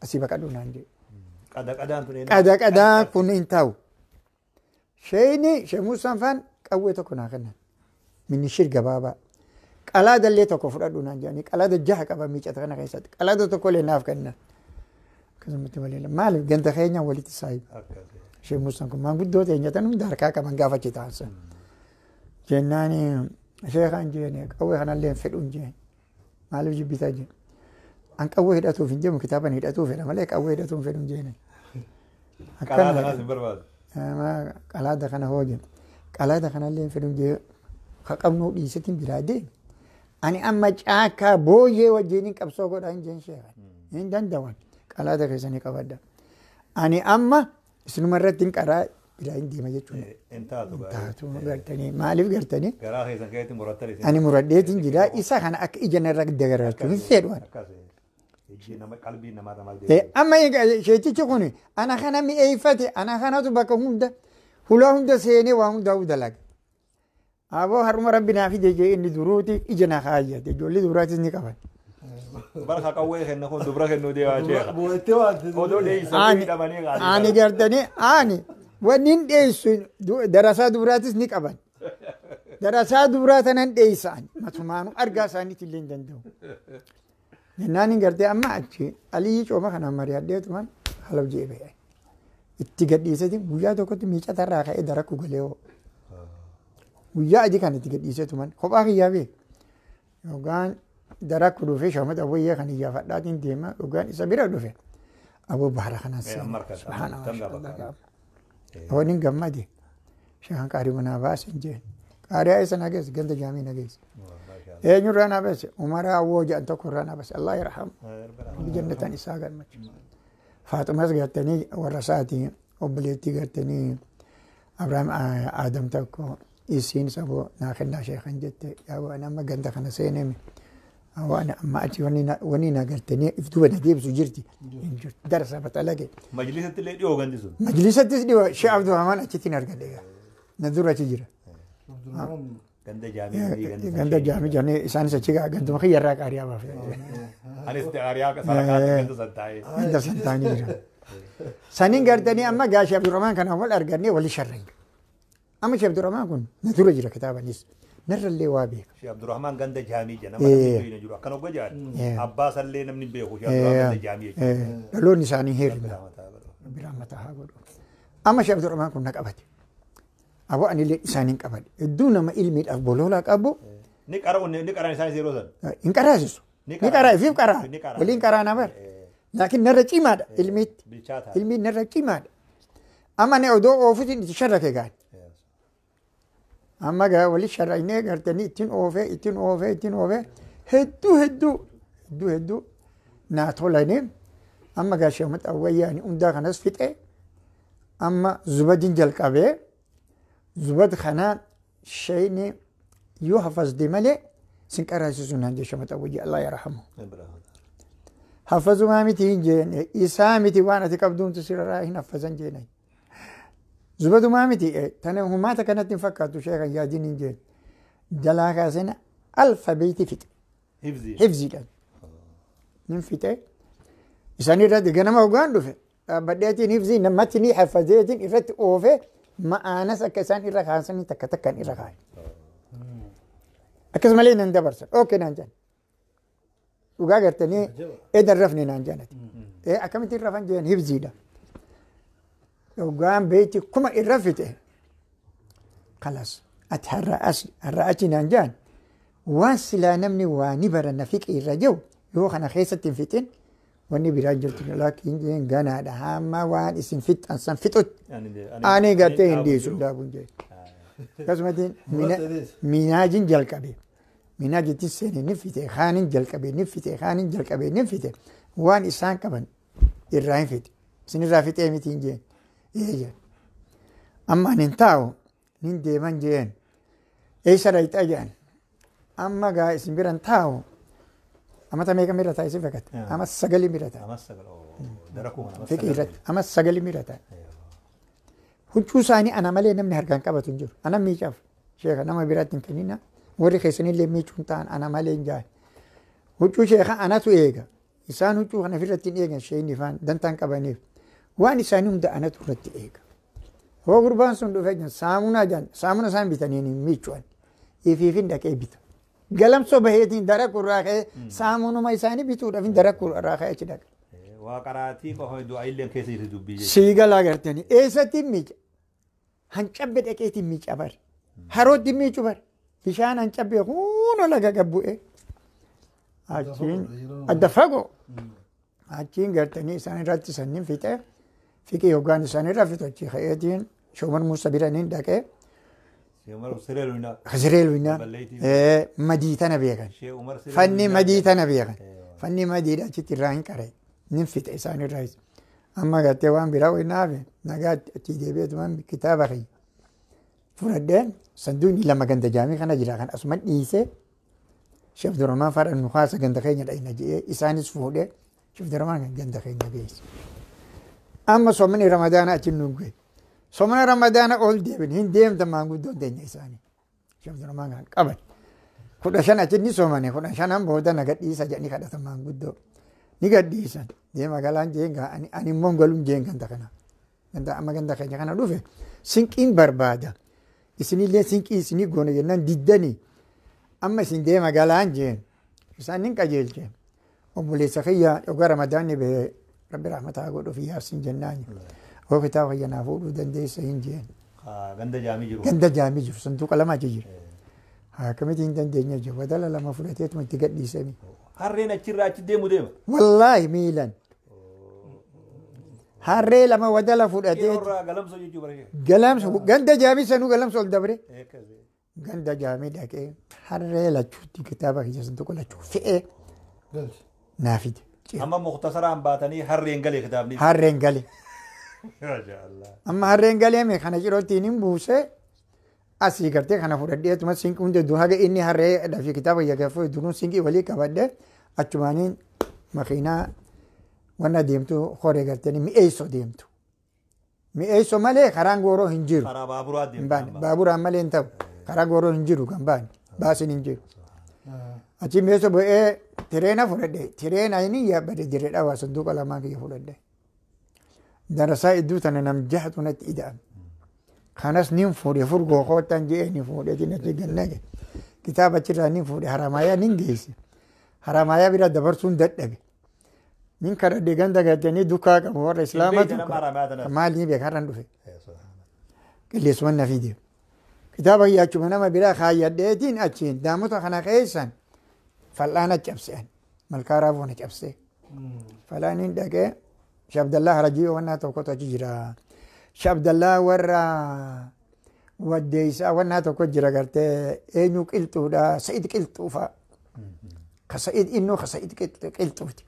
asii baqadhu naan jee qadaan kun hin ta'u sheeyni shee Muusaan faan qawwee tokko naa kennan minni shir gabaabaa qalaada illee tokko fudhadhu naan jeeni qalaada jaha qaba miicata kana keessatti qalaada tokko illee naaf kennan akkasumatti waliin maaliif ganda keenya walitti saayibu shee Muusaan kun maanguddoo teenya tan hunda harkaa qaban gaafa achi taasisan jennaani sheekaan jeeni qawwee kanallee hin fedhuun jeeni maaliif jibbitaa jeeni an qawwee hidhatuuf hin deemu kitaaban hidhatuuf fedha malee qawwee hidhatuuf hin fedhuun jeeni qalaada kana hoojen qalaada kanallee hin fedhuun jeeni qabnuu dhiisatiin biraa deemi ani amma caakkaa booyyee wajjiniin qabsoo godhaa hin jeen sheekan hin dandawan qalaada keessanii qabadda ani amma isinuma irratti hin qaraa biraa hin deema jechuudha. Taatu gartanii maaliif gartanii? Garaa keessan keessatti murattanii. Ani muradheetiin jira isa kana akka ija narra dagaratu hin fedhu. Amma sheetichi kun ana kana mi'eeffate ana kanatu bakka hunda hulaa hunda seenee waa hundaa dalaga. Aboo haruma rabbi naa fide jee inni duruuti ija na kaayyate ijoollee duraatis ni qaban. Barka qawwee kenna kun dubra kennuu deemaa jeeqa. Odoo dheeysa miidhamanii qaadii. Ani gartanii ani wanni dheeysu darasaa duraatis ni qaban. Darasaa duraa tanan dheeysaan matumaanu argaa isaaniitti illee hin danda'u. Jennaan hin gartee amma achi aliyyi cooma kanaan mari'adheetuman halaf jee ba'e. Itti gadhiisati guyyaa tokkotti miicatarraa ka'ee darakku galee hoo. Guyyaa adii kan itti gadhiisetuman kophaa kiyyaa bee. Yookaan darakku dhufe shaamata wayyaa kan iyyaafadhaatiin deema yookaan isa bira dhufe. Aboo baara kanaan seena. Waniin gammade. Shahan qaarii manaa baasin jeen. Qaarii isa nageesse ganda jaamii nageesse. Eenyurraa na baase umaraa awwoo jedhan tokkorraa na baase Allah yarhamu. Jannatan isaa galmachu. Faaxumas gartanii warra isaatii obboleettii gartanii Abrahaam Aadam tokko isiin saboo naa kennaa sheekan jette yaa waan amma ganda kana seeneme. Waan amma achi wani na gartanii iftuba na deebisu jirti. Darasa baxalage. Majlisatti illee dhiyoo gandi sun. Majlisattis dhiyoo Shee Abdurrahmaan achitti hin argadhe. Na dura achi jira. ganda jaami jani isaan isa chiga ganduma khiyyarraa qaariyaa baaf anis qaariyaa sarakaatti ganda santaa'e ganda santaa'anii jira saniin gartanii amma gaashii Abdurrahmaan kana wal argannee wali sharreen amma Sheekh Abdurrahmaan kun na dura jira kitaabanis narrallee waa beeka Sheekh Abdurrahmaan ganda jaamii jana namni jiru akkana ogga jaan abbaa sallee namni beeku Sheekh Abdurrahmaan ganda jaamii dhaloonni isaanii heerina biraan mataa haa godhu amma Sheekh Abdurrahmaan kun na qabate aboo anillee isaaniin qabadhe hedduu nama ilmiidhaaf bololaa qabu ni qaraan isaanis yeroo san hin qaraasisu ni qaraa ifiif qaraa waliin qaraa na bar laakiin narra cimaadha ilmiin narra cimaadha amma ne odoo oofusin itti sharrake gaan amma gaa wali sharraynee gartanii ittiin oofee hedduu naa tolane amma gaa Sheekh Maxawwayyaani hundaa kanas fixe amma zubadin jalqabee zubad kanaan shayni yoo hafazde malee sin qaraasisu naan jee Sheekh Maxawwayyi Allah yarhamu hafazumaa miti hin jeene isaa miti waan ati qabduumtu sirraa hin hafazan jeenay zubadumaa miti tana humaata kanatti hin fakkaatu sheekan yaadiin hin jeene jalaa kaasena alfabeetii fixe hifziidhaan nin fixe isaanii irratti ganama hoggaan dhufe dhaabbadheetiin hifzii namatti ni hafazeetiin irratti oofe ma'aanas akka isaan irra kaasanii takka takkaan irra kaaye akkasumalee nan dabarsan ookee naan jedhan dhugaa gartanii edan rafne naan jedhati akkamittiin rafan jedhan hifziidha dhugaan beeyti kuma irra fixe kalas ati har'a achi naan jedhan waan silaa namni waa ni baranna fiqi irra jiru yoo kana keessatti hin fixin wanni biraa jirtu laakiin jeen ganaadha hamma waan isin fixan san fixutti ani gartee hin dhiisu daabuun jee akkasumatiin minaajin jalqabe minaajittiin seene ni fite kaanin jalqabe ni fite waan isaan qaban irraa hin fite isin irraa fixee mitiin jeen jeen amma anin taa'u nin deeman jeen eessa dhayxaa jeen amma gaa isin biran taa'u amata meeqa mirataa isin fakkaata ama 9 mirataa fiqii irratti ama 9 mirataa huccuu isaanii ana malee namni harkaan qabatu hin jiru ana miicaaf sheeka nama biraatti hin kennina warri keessanillee miicuun ta'an ana malee hin jaan huccuu sheeka anatu eega isaan huccuu kana ofirratti hin eegan sheeyni faan dantaan qabaniif waan isaanii hunda anatu irratti eega hoo gurbaan sun dhufee jiran saamuna isaan bitanii hin miicuan ifiifin dhaqee bita galamsoo baheetiin darakuu irraa ka'ee saamunuma isaanii bituudhaaf hin darakuu irraa ka'ee achi dhaqa. Waa qaraatii qofa du'a illee keessa jirti dubbii jechuudha. Siigalaa gartanii eessatti miica hancabbe dhaqeetiin miica bari harootti miicu bari bishaan hancabbe huunoo laga gabbu'e achiin adda fagoo achiin gartanii isaan irratti sanniin fixe fiqii yookaan isaan irra fixu achi ka'eetiin shoomar muusa biraniin dhaqee. Sireelwina madii tana beekan fanni madii tana beekan fanni madiidha achitti irraa hin qaree nin fixe isaan irraa amma gartee waan biraa wayinaafe nagaatti achi deebi'eetumaan kitaaba kiyya fudhadheen sanduuqni 2 ganda jaamii kana jira kan asuma dhiisee Sheekh Abdurrahmaan faadha nu haasa ganda keenya dha'ina jedhee isaanis fuudhee Sheekh Abdurrahmaan ganda keenya geesse amma soomni ramadaana achi nu ga'e somana ramadaana ol deebin hin deemta maanguddoon teenya isaanii Sheekh Abdurrahmaan kan qaban 15 achi ni soomane 15 booda na gadhiisa jedhanii kadhatan maanguddoo ni gadhiisan deema galaan jeenga ani immoo galuun jeen ganda kana ganda amma ganda keenya kana dhufe sinqiin barbaada isinillee sinqii isinii goone jennaan diddanii amma isin deema galaan jeen isaan nin qajeelcheen obboleessa kiyyaa dhugaa ramadaanni bahee rabbi rahmataa godhuuf yaarsin jennaani hoo kitaaba kiyyanaa fuudhuu dandeessa hin jeen ganda jaamii jiru sanduuqa 2 achi jira akkamitti hin dandeenya jiru wadala 2 fudhateetuma itti gadhiisanii harreen achirraa achi deemu deema wallaahi miilan harree 2 wadala fudhatee galamsa ganda jaamii sanuu galamsa ol dabre ganda jaamii dhaqee harree lachuutti kitaaba kiyya sanduuqa lachuu fe'ee naafide amma mukhtasaraan baatanii harreen galee kitaabni harreen galee amma harreen galee mee kana jirootiin hin buuse asii gartee kana fudhadheetuma sinqii hunda haga inni harree dhafi kitaaba yagaafuu duruun sinqii walii qabadhe achumaaniin makiinaa wanna deemtu horee gartee mi'eessoo deemtu malee karaan gooroo hin jiru karaa baaburaa deemtu baaburaan malee hin ta'u karaa gooroon hin jiru kan baan baasin hin jiru achi meeshaa bu'ee tireena fudhadhe tireena inni yaabbate dirree dhawaa sanduuqa lamaa kiyya fudhadhe darasaa iddoo tana nam jahatu natti ida'ame kanas nin fuudhe furgoo koottan je'ee ni fuudhe natti gannage kitaaba achirraa nin fuudhe haramaayaa nin geesse haramaayaa bira dabarsuun dadhabe nin kadhadhe ganda gaddanii dukkaa qabu warra islaamatu maaliin beeka har'an dhufe qilleessuman na fide kitaaba kiyyaachuma nama biraa kaayyadheetiin achiin daamota kana keessan fal'aana cabse'an malkaa raafuuna cabsee falaaniin dhaqee shabdallaa harajii wannaa tokkotu achi jira shabdallaa warra waddeeysaa wannaa tokko jira gartee eenyu qilxuudha sa'id qilxuufa ka sa'id innoo ka sa'id qilxuuti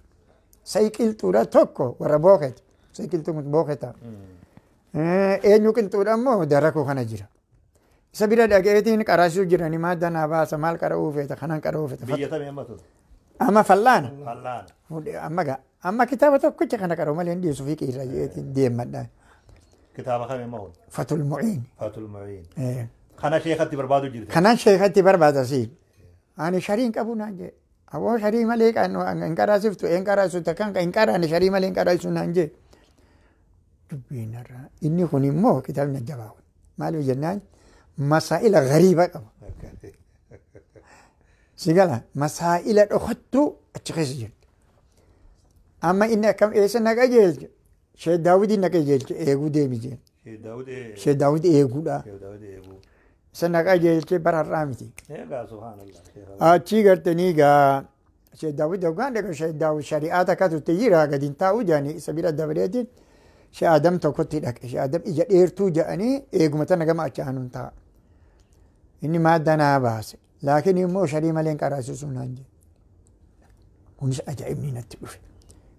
sa'id qilxuudha tokko warra booketi sa'id qilxuun booketa eenyu qilxuudha immoo darakuu kana jira isa bira dhaqeetiin qaraasuu jirani maadda naa baasa maal qara'uu feeta kanan qara'uu feeta biyya tamee ammatu amma fal'aana fal'aana amma kitaaba tokkicha kana qara'u malee hin dhiyeessu fi qiirra jeetiin deemadhaan kitaaba kamee mahuun fatul mu'iin fatul mu'iin kana sheekatti barbaadu jirti kanan sheekatti barbaadasi ani shariin qabu naan jee aboo sharii malee hin qaraasiftu hin qaraasiftu kan hin qaraane sharii malee hin qaraasu naan jee dubbinarra inni kun immoo kitaabni jabaa maaliif jennaan masaa'ila gariiba qaba sigala masaa'ila dhokattu achi keessa jirti amma inni akkam eessa na qajeelche shee daawudii na qajeelche eeguu deemi jeen shee daawud eeguudha isa na qajeelche bararraa miti achii gartanii gaa shee daawud hoggaan dhaqa shee daawud shari'aata akkatutti jira gadiin taa'uu jaanii isa bira dabaleetiin shee adam tokkotti dhaqe shee adam ija dheertuu ja'anii eeguma tana gama achaanuun ta'a inni maadda naa baase laakiin immoo sharii malee hin qaraasisuu naan jee kunis ajaa'ibni natti dhufe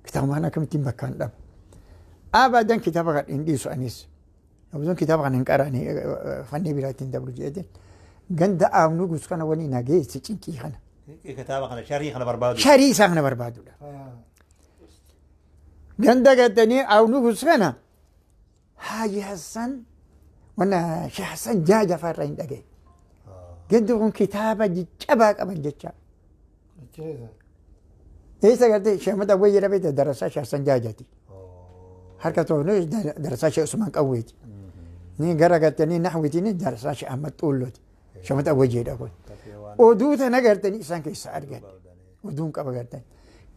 kitaabaan akkamittiin bakkaan dhaba abadan kitaaba kan hin dhiisu anis abuzon kitaaba kan hin qaraane fannii biraa ittiin dabru jeetiin ganda aabnu gus kana wani na geessi cinqii kana kitaaba kana sharii kana barbaadu sharii isaa kana barbaadudha ganda gaddanii aabnu gus kana haaji hassan wana shee hassan jaajafa irraa hin dhagaye gandi kun kitaaba jajjabaa qaban jecha eessa gartee sheemata awwee jedhamee darasaa shee hassan jaajati harka toonu darasaa shee usman qawweeti ni gara gartanii naxwitiin darasaa shee ahmad xuullooti sheemata awwee jedha kun oduu tana gartanii isaan keessa argan oduun qaba gartanii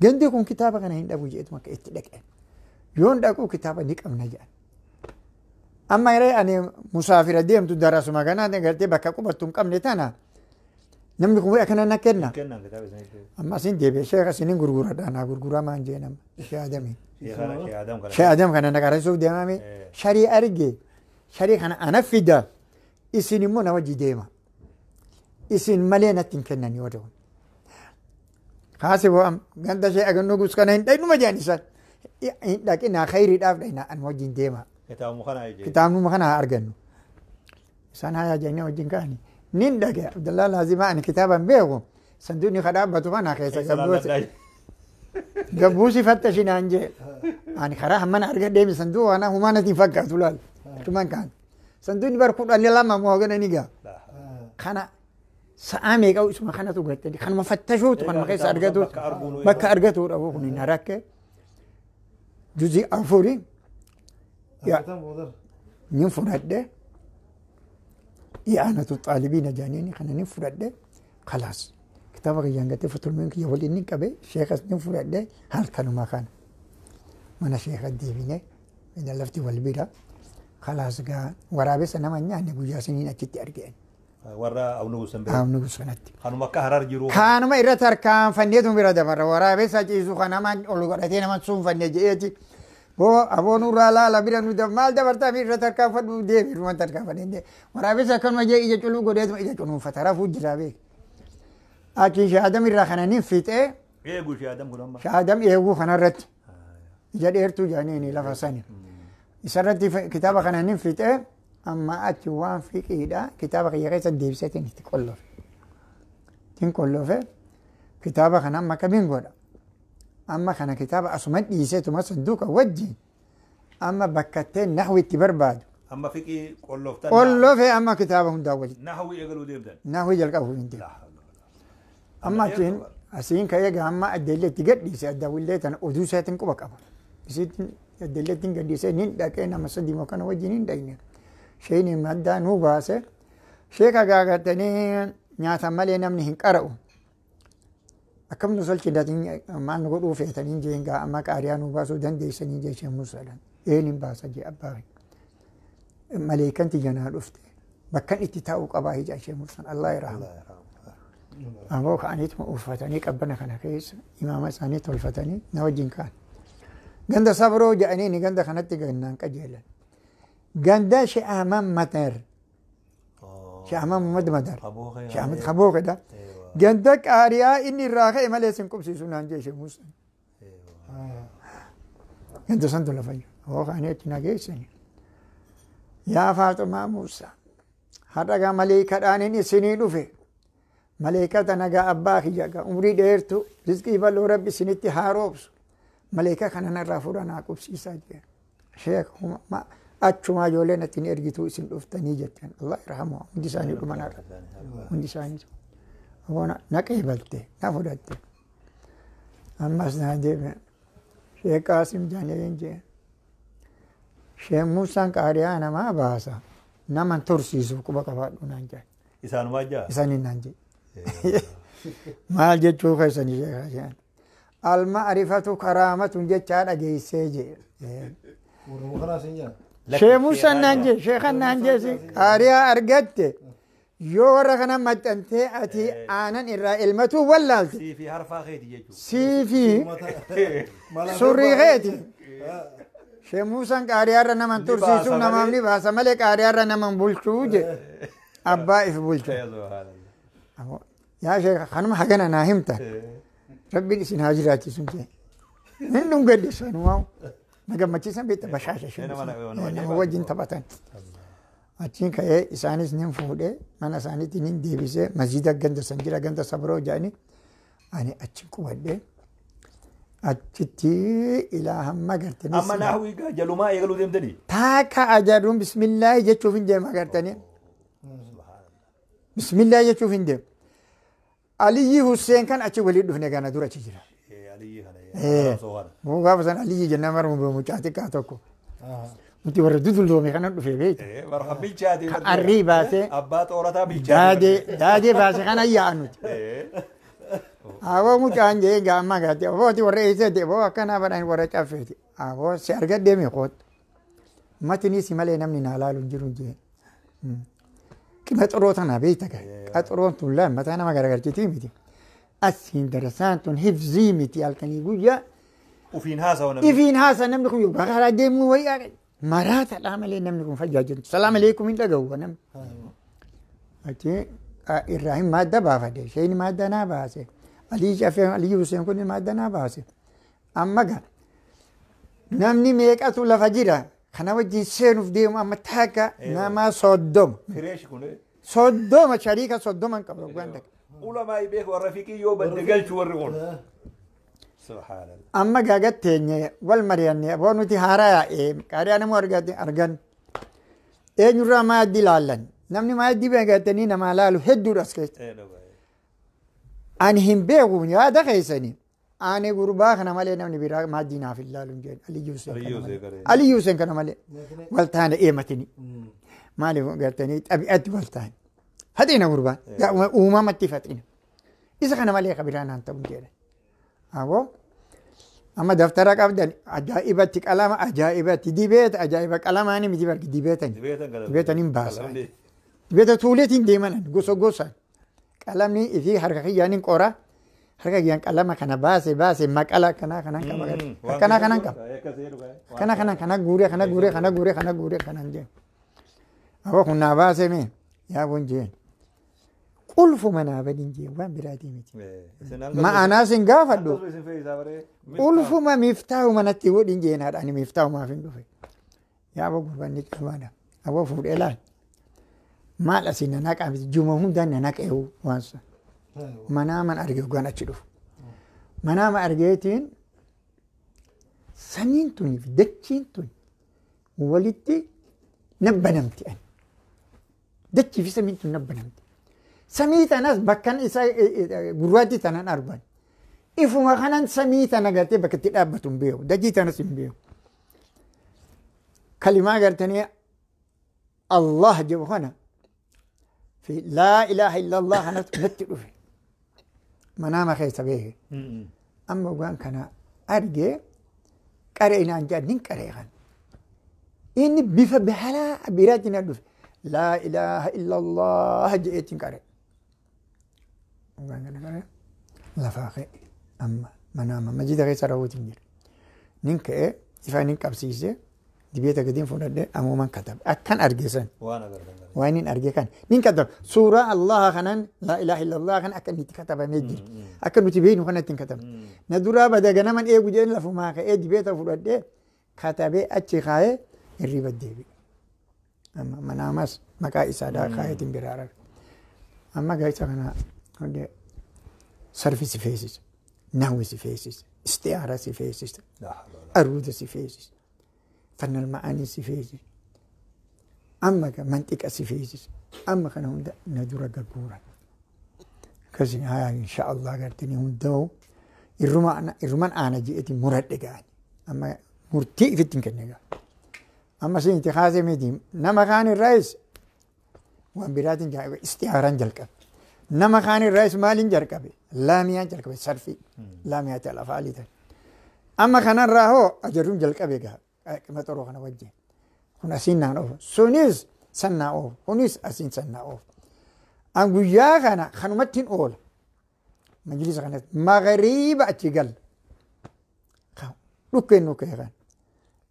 gandi kun kitaaba kana hin dhabu jedhu akka itti dhaqan yoon dhaquu kitaaba ni qabna jedhan amma yeroo ani musaafira deemtu darasuma kanaa gartee bakka qubatu hin qabne tana namni kun akkana na kenna amma sin deebi'ee sheeka sinin gurguradha naa gurguraa maan jee nama shee adamii shee adam kana na qarasuuf deemame sharii arge sharii kana ana fida isin immoo na wajji deema isin malee natti hin kennanii wada kun haasiboo ganda shee agannoo gus kana hin dhaynuma jaan isaan hin dhaqinaa khayriidhaaf dhaynaa an wajjin deema kitaabnuma kana argannu isaan haa jennee wajjin kaani nin dhage abdallaa laazima ani kitaaban beeku sanduuqni kadhaabbatu kana keessa gabbuusi fattashinaan jee ani karaa hammana argadheemi sanduuqa kana humaanatiin fakkaatu laal tuman kaan sanduuqni bar kudhan lama moo gana ni gaa kana sa'aa meeqa isuma kanatu gattani kanuma fattashuutu kanuma keessa argatu bakka argatu dhabu kun hin harakke juzii afurii nin fudhadhe i'aanatu xaalibiina jaaniini kana nin fudhadhe khalaas kitaaba kiyyaan gattee futulmeen kiyya waliin nin qabe sheekas nin fudhadhe halkanuma kana mana sheeka deebine ina lafti wal bira khalaas gaa waraabessa nama nyaanne guyyaa siniin achitti argeen warra awnugusan sanatti kanuma akka harar jiru kanuma irratti harkaanfanneetu bira dabarra waraabessa ciisu kanama ol godhatee nama suunfanne je'eeti hoo aboon irraa laala bira nu maal dabartaa irra tarkaanfadhu deebi ruman tarkaanfadhe waraabessa akkanuma jee ija culuu godheetuma ija cunuunfata rafuu jira beek achi shaadam irraa kana nin fixee eeguu shaadam kun amma shaadam eeguu kanarratti ija dheertuu jaaniini lafa sani isarratti kitaaba kana nin fixee amma achi waan fiqiidha kitaaba kiyya keessa deebiseetiin itti qollofe tin qollofe kitaaba kana amma kamiin godha amma kana kitaaba asuma dhiiseetuma sanduuqa wajjin amma bakkattee naxwi itti barbaadu أما فيكي قلوفتنا قولوا في أما كتابهم داوجت نحوي يقولوا ديبدن نحو يلقاه انت لا حول ولا أما تين أسين كيا أما الدليل تقدي سأدا وليت أنا أدوسات كوبا كابا بسيت الدليل تقدي سنين لكن أما صدي ما كانوا وجنين داينه شيء مادة نو باسه شيء كاغاتني نياتا مالي نمني هنكارو أكم نزل كده تين ما نقول في تانين جينغا أما كاريانو باسو دندي سنين جيش مسلم إيه نباسا جي أباي ملائكة تجنا رفته بكن اتتاو قبائل جيش مسلم الله يرحمه أبو كانت مؤفتني كبنا كنا كيس إمام ساني تولفتني نوجين كان جند صبرو جاني جند خنت جنان كجيلا جند شيء أمام متر شيء أمام مدمدر شيء أمام خبوه كده جندك آريا إني راخي ملأ سنكم سيسون جيش موسى جند سنتو لفاي أبو كانت نجيسني يا فاطمة موسى هذا ملائكة أنني سنين وفي ملائكة نجا أباك جاك عمري ديرتو رزقي بالو ربي سنتي هاروبس ملائكة كنا نرافورا ناقب سيساجي شيخ ما أتشما جولنا تني أرجتو اسم أفتني جتان الله يرحمه مدي ساني بمنا مدي ساني وانا نكيبلته نفودته أما سنادي شيخ قاسم جاني ينجي شيخ موسى كاريانا ما باسا نمان ترسيسو كبا كفاد نانجا إسان واجا إساني نانجي ما جتشو خيساني شيخ المعرفة كرامة جتشان أجيسيجي شيخ موسى نانجي شيخ نانجي كاريا أرجت يورا كنا متنتي أتي آنن إرا المتو ولالتي سي في حرفا خيتي يجو سي في سوري خيتي شيخ موسى كاريا رنا من ترسيسو نمامني باسا ملك كاريا رنا من بولشوج أبا إف بولشو يا شيخ خنم حقنا ناهمتا ربي نسين هاجراتي سنجي نندم قد سنواو نقم مجيسا بيت بشاشة شنو نما وجين تبطن أتين كأي إسانيس ننفوده من أساني تنين ديبسي مسجدة جند سنجرة جند صبرو جاني أنا أتين كوبده أتتي إلى هم قرتني أما نحوي جلوما يقولوا ديم دني تاكا أجرون بسم الله يجتشوفين جيما قرتني بسم الله يجتشوفين جيم علي حسين كان أشي وليد دفنه كان دورة تجرا علي مو غافزان علي جنة مرمو بمجاتي كاتوكو متي وردود اللومي كان دفنه بيت مرحب بيجادي الريباسي أبات أورتا بيجادي دادي باسي كان يانوت أبو مجان جي جاما غاتي أبو تي ورئيسة دي أبو كان أبنان ورقا فيتي أبو سيارغت دي ميقود ما تنيسي مالي نمني نالالو جيرون جي كما تروتنا بيتك أتروت الله متى أنا ما قرر جتي ميتي أسين درسان تون حفظي ميتي الكني بوجا وفين هذا ونبي إفين هذا نملكم يبقى على دم ويا مرات العمل نملكم فجاجون السلام عليكم إنت جوا نم أتي إبراهيم ما دبا فدي شيء ما دنا باسه علي شافع علي حسين كوني ما دنا باسه أما قال نمني ميك أتولا فجيرة خنا وجه سينوف ديم أما تحكا نما صدم فريش كونه صدم شريكة صدم أنك بقولك ولا ما يبيك ورفيقي يوم بدقل شو ورقون سبحان الله أما جاءت تاني والمريانة بونو تهارا كاري أنا مورجات أرجان نورا ما يدي لالن نمني ما يدي بيجاتني نما لالو هدو راسكت أنا هم بيعون يا ده خيسني أنا غربا خنا مالي نمني بيرا ما دينا في اللالون جن علي يوسف كنا مالي والتاني متني مالي قالتني أبي أدي والتاني هدينا غربا وما متفتين إذا كنا مالي خبرنا أنت بنجيل أبو أما دفترك أبدا أجائبة كلام أجائبة دي بيت أجائبة كلام أنا مدي برك دي بيت أنا باس بيت تولتين ديما غوسا كلامني في حركة يعني كورا حركة يعني كلام كنا باس ما كلا كنا غوري كنا جي أبو كنا باس مين يا بونجين كل فمنا بدين جي وان برادي ميتي ما أنا سنغافدو كل فما مفتاح من تيو دين جي نار أنا مفتاح ما فين دوفي يا أبو قربان نيك كمانا أبو فود إلان ما لسنا ناك أبي جمعهم دان ناك إيو وانسا منا من أرجع قانا تشلوف منا ما أرجعتين سنين توني في دكتين توني ولدتي nabbanamti an dachii fi samiin tun nabbanamti samii tanas bakkan isa gurraatti tanan arban ifuma kanan samii tana gartee bakka itti dhaabbatu hin beeku dachii tanas hin beeku kalimaa gartanii Allah jedhu kana fi laa ilaaha illallah kanatu natti dhufe manaama keessa beeke amma waan kana argee qaree naan jedhan nin qaree kan inni bifa bihalaa biraatti na dhufe laa ilaaha illallah jedheetiin qaree waan kana qaree lafaa ka'e amma manaama majida keessa raawwatiin jira nin ka'ee ifaa nin qabsiisee dibeeta gadiin fudhadhee amuuman katabe akkan argesan waan hin arge kan nin katabe suuraa allaha kanan laa ilaaha illallah kan akka inni itti katabamee jiru akka nuti beeknu kana ittiin katabe na duraa bada ganaman eegu jedheen lafumaa ka'ee dibeeta fudhadhee katabee achi kaayee hirriba deebi amma manaamas maqaa isaadhaa kaayetiin biraara amma gaisa kana hundee sarfi si feesisa nahwi si feesisa isti'aara si feesisa aruuda si feesisa فن المعاني سفيزي أما منطقة سفيزي أما كان هندا ندورة قبورا كذي هاي إن شاء الله قرتني هندو الرمان أنا جئتي مرد قاعد أما مرتي في التنكنيجا أما سين تخاذي مديم نما كان الرئيس وان براد جاي استعارا جلك نما كان الرئيس مال جركب لا ميان جركب صرفي لا ميان تلافالي أما كان الراهو أجرهم جلك بيجا كما تروح أنا وجه هنا سيننا أوف سونيز سنة أوف هونيز أسين سنة أوف أنقول يا خنا خنومتين أول مجلس خنا مغرب أتجل لكن خان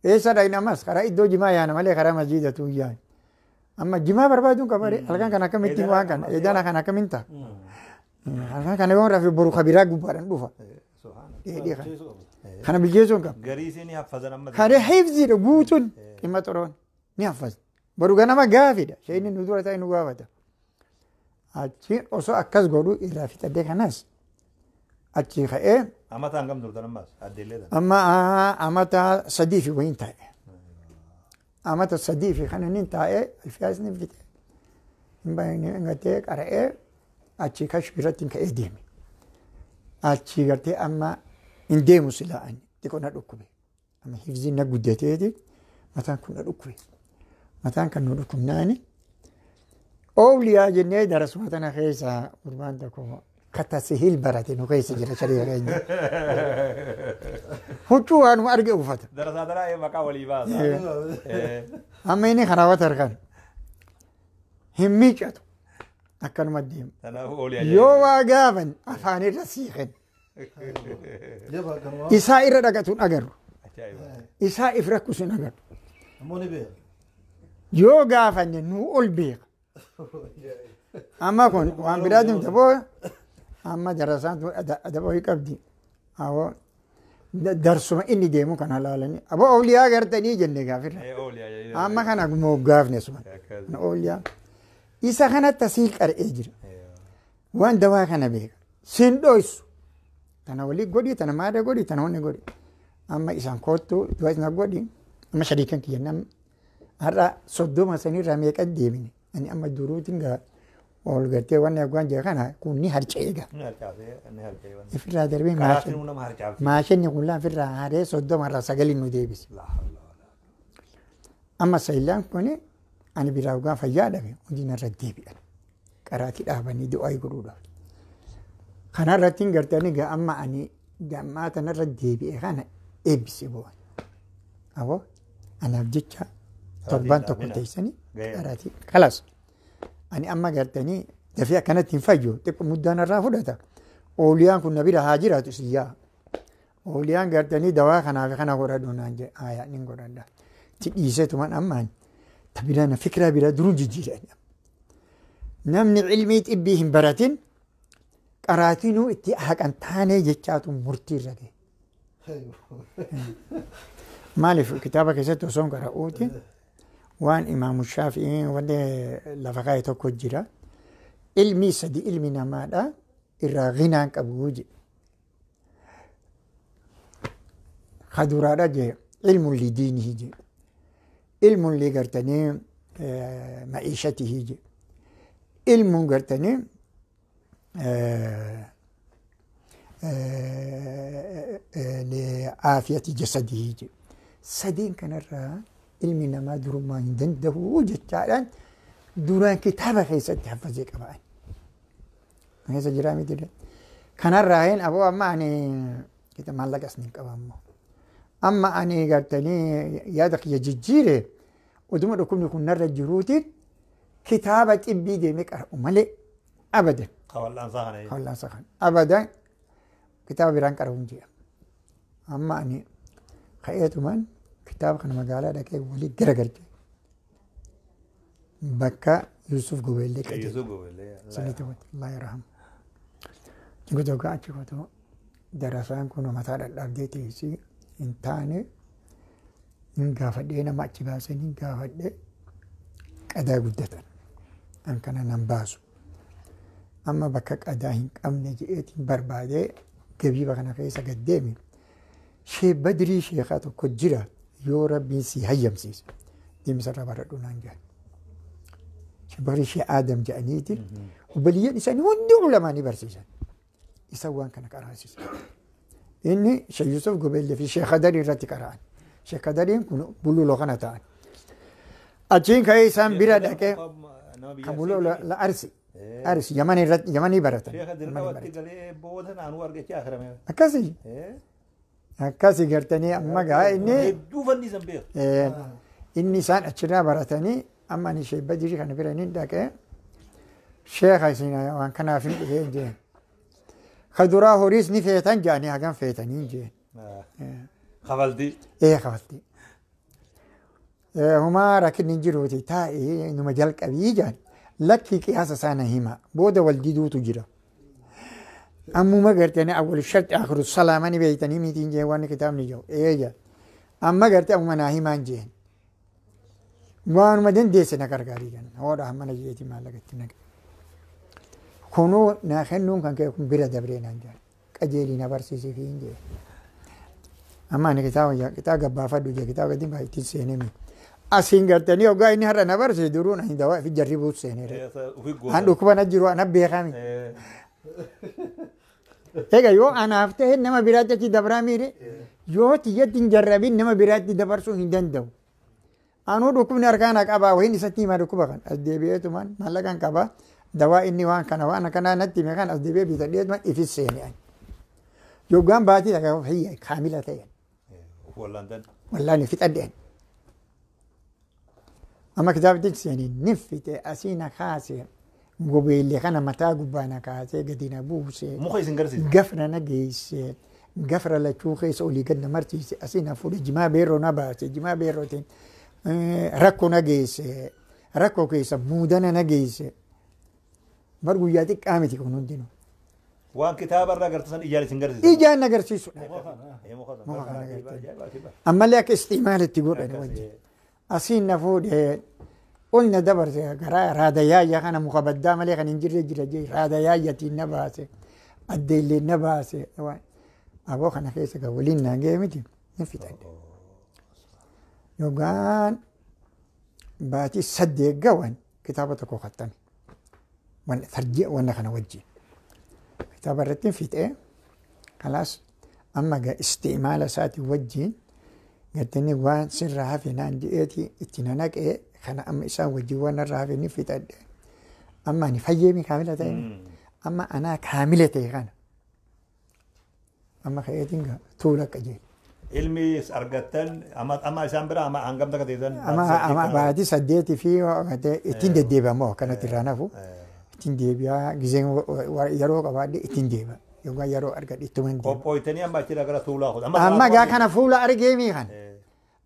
إيش هذا إنماس خرا إدو جماعة أنا مالي خرا مسجد تويان أما جماعة بربادون كباري ألكان كنا كميتين وانكان إذا أنا كنا كمينتا ألكان كنا يوم رافي برو خبيرة غبارن دوفا إيه خان خنا بيجيزون كم غريسيني حفظنا ما خنا حفظي ربوتون كما ترون نحفظ برو غنا ما غافيدا شيء ندورة تاي نغافتا أشي أوسو أكاس غورو إلا في تدك الناس أشي خاء أما تانغام دور تنماس أدلة أما تا صديفي وين تاي أما تا صديفي خنا نين تاي الفياس نفيت بين نغتك أرأي أشي كاش بيرتين كأديمي أشي غرتي أما إن ديمو سلا أني تكون هالركوبي أما حفظي نجودتي دي مثلا كنا ركوبي مثلا كنا ركوب ناني أولياء جنة درس مثلا خيسا قربان تكو كتاسهيل براتي نخيس جرا شريه ريني هتو أنا ما أرجع وفات درس هذا رأي مكا ولي باز أما إني خناوات أركان همي جاتو أكن مديم أنا أولياء يو واقافن أفاني رسيخن isaa irra dhaqatuun agarru isaa if rakkusin agarru yoo gaafanne nuu ol beeka amma kun waan biraatiin taboo amma darasaan adaba ho'i qabdi awoo darsuma inni deemu kana laalanii aboo awliyaa gartanii jenne gaafirra amma kana moggaafne suma awliyaa isa kanatti asii qar'ee jira waan dawaa kana beeka sin dhoysu tana wali godi tana maada godi tana honni godi amma isan kottu duwa isna godi amma sharikan kiyan nam har'a soddoma sanii irraa meeqa deemine ani amma duruutiin gaa ol gartee wanni agwaan jee kana kun ni harceega ifirraa darbee maashinni kun laan firraa haadhee soddoma irraa sagalin nu deebise amma saylaan kuni ani biraa agwaan fayyaa dhabe hundina irra deebi'an qaraatii dhaabanii du'aa godhuudhaaf kana irratti gartanii gaa amma ani gammaa tanarra deebi'e kana eebbise bu'an aboo anaaf jecha torban tokko teessanii qaraatii kalas ani amma gartanii dafee akkanatti hin fayyu xiqqoo muddaan irraa fudhata ooliyaan kun na bira haa jiraatu siyyaa ooliyaan gartanii dawaa kanaaf kana godhadhu naan jedhe aayaa nin godhadha ti dhiisetuman ammaan ta birana fikiraa biraa duruu jijjiirani namni cilmii xibbii hin baratin qaraatinuu itti haqan taanee jechaatu murtii irra gahe maaliif kitaaba keessatti osoo hin qara'uuti waan imaamu shaafi'iin wanni lafa kaa'e tokko jira ilmii sadi ilmi namaadha irraa ghinaan qabu jedhe kaduraadha jee ilmun lidiinihi jee ilmun lii gartanii معيشته علم قرتني لعافية جسده سدين كان الرا علمي نما درو ما يندنده وجدت دوران كتابة خيسة تحفظي كمان هذا جرامي دي كان الراهين أبو أما أني كده ما لقى سنين كمان أما أني قلتني يادك يججيري ودوم ركون يكون نرى جروتي كتابة إبي دي مكر أمالي أبدا خولان صحن أبدا كتاب بيران كرهون جي أما أني خيئت من كتاب خنا مقالة دك ولي جرجر بكا يوسف قبيل لك يوسف قبيل سنتي الله يرحم جودو قاعد جودو دراسان كنا مثلا الأبديتي سي إنتاني إنك فدينا ما تباسن إنك فدي أدا قدتن أن كان نباسو أما بكك أداهن أم نجيت بربادة كبي بخنا كيسا قدامي شيء بدري شيخاتو كجرا يو ربي سي هيم سيس دي مصر بردون أنجا شيء بدري شيء آدم جانيتي وبليا إنسان هندي علماء نبرسيسا يسوان كان كراسيس إني شيخ يوسف قبل في شيخ خدري راتي كران شيخ خدري كنو بلو لغنا تان أجين كيسان بيرادك كمولو لا أرسي أرسي يماني براتن شيخ درنا وقت قالي بودن أنوار كي آخر ما أكاسي قرتني أما قا إني دوفني زنبير إني سان أشرنا براتني أما إني شيء بدري كان بيراني داك شيخ هايسينا وان كان في الجي خدورا هوريس نفيتان جاني هاكان فيتانين جي خفلتي خفلتي هما راكن نجروتي تا إنه مجال كبير جان لكي قياس سانا هما بودا والديدو تجرا أمو ما قرتني أول الشرط آخر الصلاة ماني بيتني ميتين جي وانا كتاب نجو جا أما قرت أمو مناهي مان جين وان مدين ديسنا كرقاري جان هو راه منا جيتي ما لقيتنا كونو ناخنون كان كيكون بيرا دبرين جان كجيلي نبرسيسي فين جي أما أنا كتاب قبافة دوجي كتاب قديم بايتي سينمي أسين قرتني وقا إني هرا نبرسي درون هين دواء في جريبوت سيني عندو كبانا جروا أنا بيخامي هيك يو أنا أفتح نما براتي دبرامي ري يو تيجي جربين نما براتي دبرسو هندن دو أنا ركوب نركانا كابا وين ستي ما ركوب كان أدبيه تمان مالا كان كابا دواء إني وان كان وانا كان نتي مكان أدبيه بيتديه تمان إفيس سيني يو قام باتي لك هي كاملة تين والله نفيت أدين أما كتاب تكسيني نفيت أسينا خاسي قبيل اللي كان متى قبانا كاسي قدينا بوسي مخيس نقرسي قفرة نجيس قفرة لا تشوخيس أولي قد مرتيس أسينا فولي جما بيرو نباسي جما بيرو تين ركو نجيس ركو كيس مودنا نجيس برغو ياتك آمتي كونون دينو وان كتاب الرقر تسن إجاري سنقرسي إجاري نقرسي أما لك استعمال تقول أسينا فولي قلنا دبر قراء راديا يا خنا مخبدا ملي خن نجري جري راديا يتي نباسه ادلي نباسه ابو خنا كيس قولنا جيمتي نفيت يوغان باتي صدق جوان كتابتك ختم وانا ترجع وانا خنا وجي كتاب الرتين فيت خلاص اما استعمال ساتي وجي قلتني وان سرها في نانديتي اتنانك خنا أما إسان وجوانا الرافي نفيت أدى أما نفيمي كاملة تين أما أنا كاملة تين أما خياتين طولك أجي علمي أرجعتن أما إسان برا أما أنقم تكتيزن أما بعدي سديتي فيه وقتي اتين ديبا مو كانت ترانفو اتين ديبا جزين يروق بعدي اتين ديبا يوغا يروق أرجع اتمن ديبا كوبويتني أما كذا كذا طولا خد أما جا كان فولا أرجعمي خان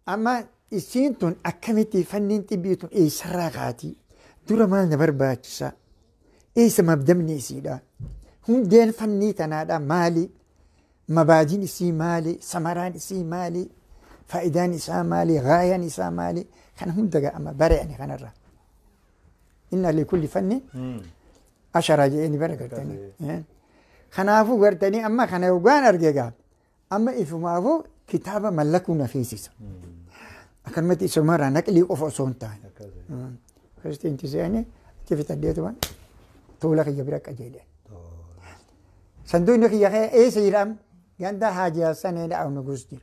أما إسينتون أكمتي فنين تبيتون إيه سراغاتي دورا مال نبرباتشا إيه سمبدأ من إسيدا هم دين فني تنادا مالي مبادين إسي مالي سمران إسي مالي فائدان إسا مالي غايان إسا مالي كان هم دقا أما برعني كان الرا إن لكل فن 10 جيني برقرتني خنافو قرتني أما خنافو قان أرقيقا أما إفمافو كتابة ملكونا فيسيسا أكرمتي سمرا نقلي أوف أصون تاني keessatti inti seene achi fitaddeetuma tuula kiyya bira qajeeleen. Sanduuqni kiyya eessa jedham ganda Haaji Hassan Eeda'u Nugus jira.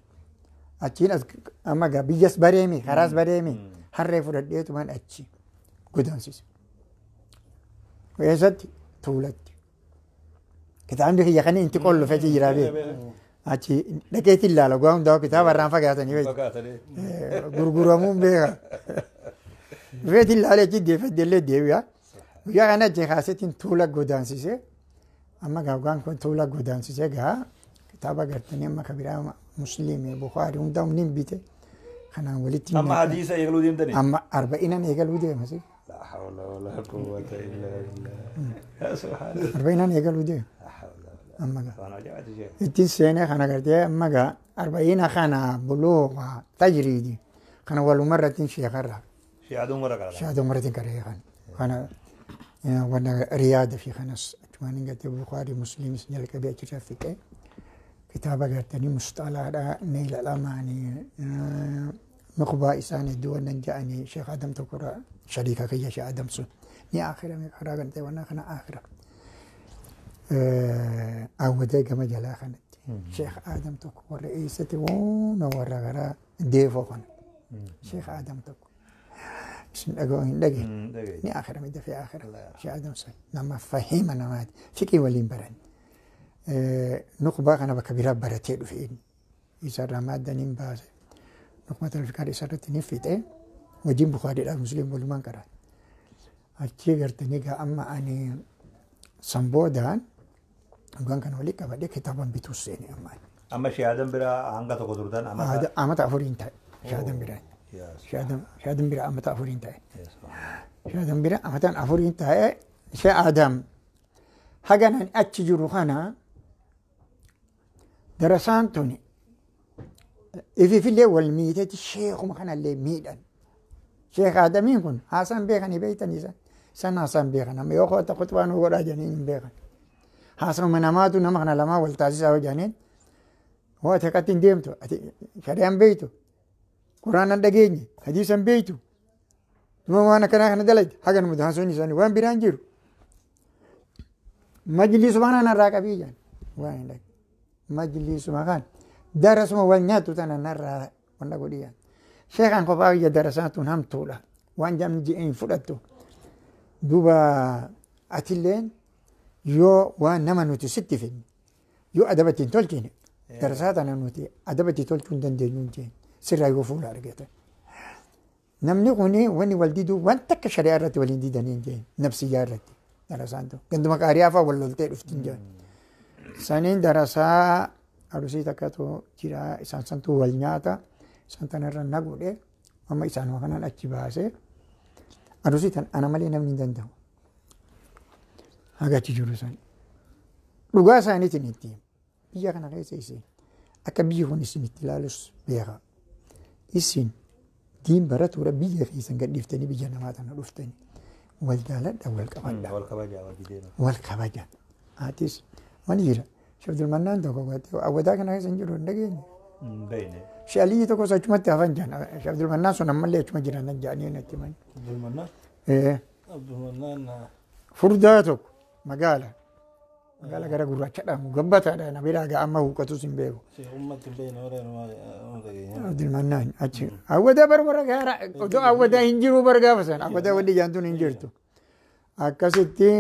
Achiin as amma gaa biyyas bareemi karaas bareemi harree fudhadheetumaan achi godaansise. Keessatti tuulatti. Kitaabni kiyya kan inti qollu fedhi jira beeku. Achi dhaqeetti ilaala gaa hundaa'u kitaaba irraan fagaatanii gurguramuun beeka. Dhufeetti ilaala achi deeffaddeellee deebi'a. Guyyaa kana achi kaasetiin tuula godaansisee amma gaa kun tuula godaansisee gaa kitaaba gartanii amma kabiraa musliimii Bukhaarii hundaa humni hin bite kanaan walitti amma hadiisa eegaluu deemtanii amma 40 eegaluu deemasi. La hawla wala quwwata illa billah. Subhanallah. 40 eegaluu deemu. Amma gaa ittiin seenee kana gartee amma gaa 40 kana buluuqa tajriidi kana walumarratti sheekarra. Shahaaduu maratiin karee kana wanna riyaada fi kanas achumaan gartee Bukhaarii musliimis jalqabee achirraa fiqee kitaaba gartanii mustalaadhaa neela lamaanii nuqbaa isaanii iddoo wannan ja'anii Sheekh Adam tokkorraa shariika kiyya Sheekh Adam sun ni aakhirame karaa gartee wannan kana aakhira awwadee gama jalaa kanatti Sheekh Adam tokko warra eessatti woona warra garaa deefoo kana Sheekh Adam tokko isin dhaga'u hin dhageenye ni aakhirame dafee aakhira Sheekh Adam sun nama fahima namaati fiqii waliin baran nuqbaa kana bakka biraa baratee dhufeen isarraa maaddaniin baase nuqbata alfiqaar isarratti ni fixe wajjin Bukaariidhaaf musliim walumaan qaraa achii gartanii gaa amma ani samboodaan dhugaan kana walii qabadhe kitaaban bituus seene amma shahaadan biraa hanga tokko turtan amata afuriin ta'e shahaadan biraan shahaadan biraa amata afuriin ta'e shahaadan biraa amataan afuriin ta'e Sheekh Adam haganan achi jiru kana darasaan tuni ififillee wal miiteeti sheekuma kanallee miidhan Sheekh Adamiin kun haasaan beekanii beeytan isaan haasaan beekan amma yoo koota kutbaa nu godhaa janiin hin beekan haasuma namaatu nama kana lamaa wal taasisaa hojaniin ho'ate akkatti hin deemtu shari'aan beeytu quraanan dhageenye hadiisan beeytu dhuma waan akkanaa kana dalayte hagan mudhaasuun isaanii waan biraan jiru majlisuma narraa qabii jaan waan hin dhageenye majlisuma kan darasuma wal nyaatu tana narraa wanda godhiyaan sheekan kophaa biyya darasaatuun hamtuudha waan jamni ji'een fudhattu duuba atilleen yoo waan nama nuti sitti fidne yoo adabatti hin tolchine darasaa tana nuti adabatti tolchuu hin dandeenyu jeen sirraa yoo fuula argatan namni kuni wanni wal diduu waan takka shari'aa irratti waliin didanii jeen nafsiyyaa irratti darasaan ta'u ganduma qaariyaa fa'aa wal loltee dhuftin jeen saniin darasaa arusii takkatu jira isaan santuu wal nyaata isaan tanarra naguudhe amma isaanuma kanaan achi baase arusii tan ana malee namni hin danda'u hagachi jiru san dhugaa isaaniitiin itti biyya kana keessa isin akka biyyi kun isin itti ilaalus beeka isin diin baratuudha biyya keessan gadhiiftanii biyya namaa tana dhuftanii wal jaaladha wal kabaja atis mali jira Shabdul Mannaan tokko godhate awwadaa kana keessa hin jiru hin dhageenye Shaaliyyi tokko achumatti hafan jaan Shabdul Mannaan sun ammallee achuma jiran nan jaanii natti mani Abdul Mannaan furdaa tokko magaala gara gurraacha dhamu gabbataadha na biraa gaa amma huuqatus hin beeku Abdul Mannaan achi awwadaa barbara gaara odoo awwadaa hin jiru bargaafa san awwadaa waddi jaantuun hin jirtu akkasitti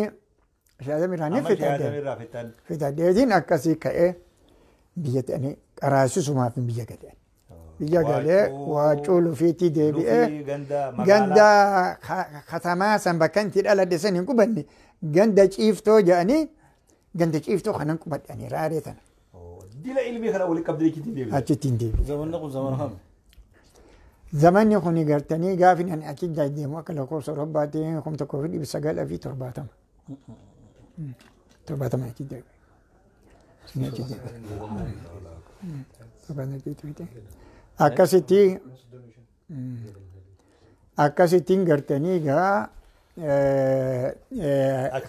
shaadam irraa ni fitaddeetiin akkasii ka'ee biyya ta'anii qaraasisumaaf biyya galee biyya galee waa cuulu fiitii deebi'ee ganda katamaa san bakka itti dhaladhe san hin qubanne ganda ciiftoo jedhanii ganda ciiftoo kanan qubadhanii raaree tana. Dila ilmii kana waliin qabdee achitti hin deebi'e. Zamanni kun zamana kam? Zamanni kun gartanii gaafin ani achi deemu akka lakkoofsa robbaatii 1970 torbaatama achi deebi'e. Akkasittiin gartanii gaa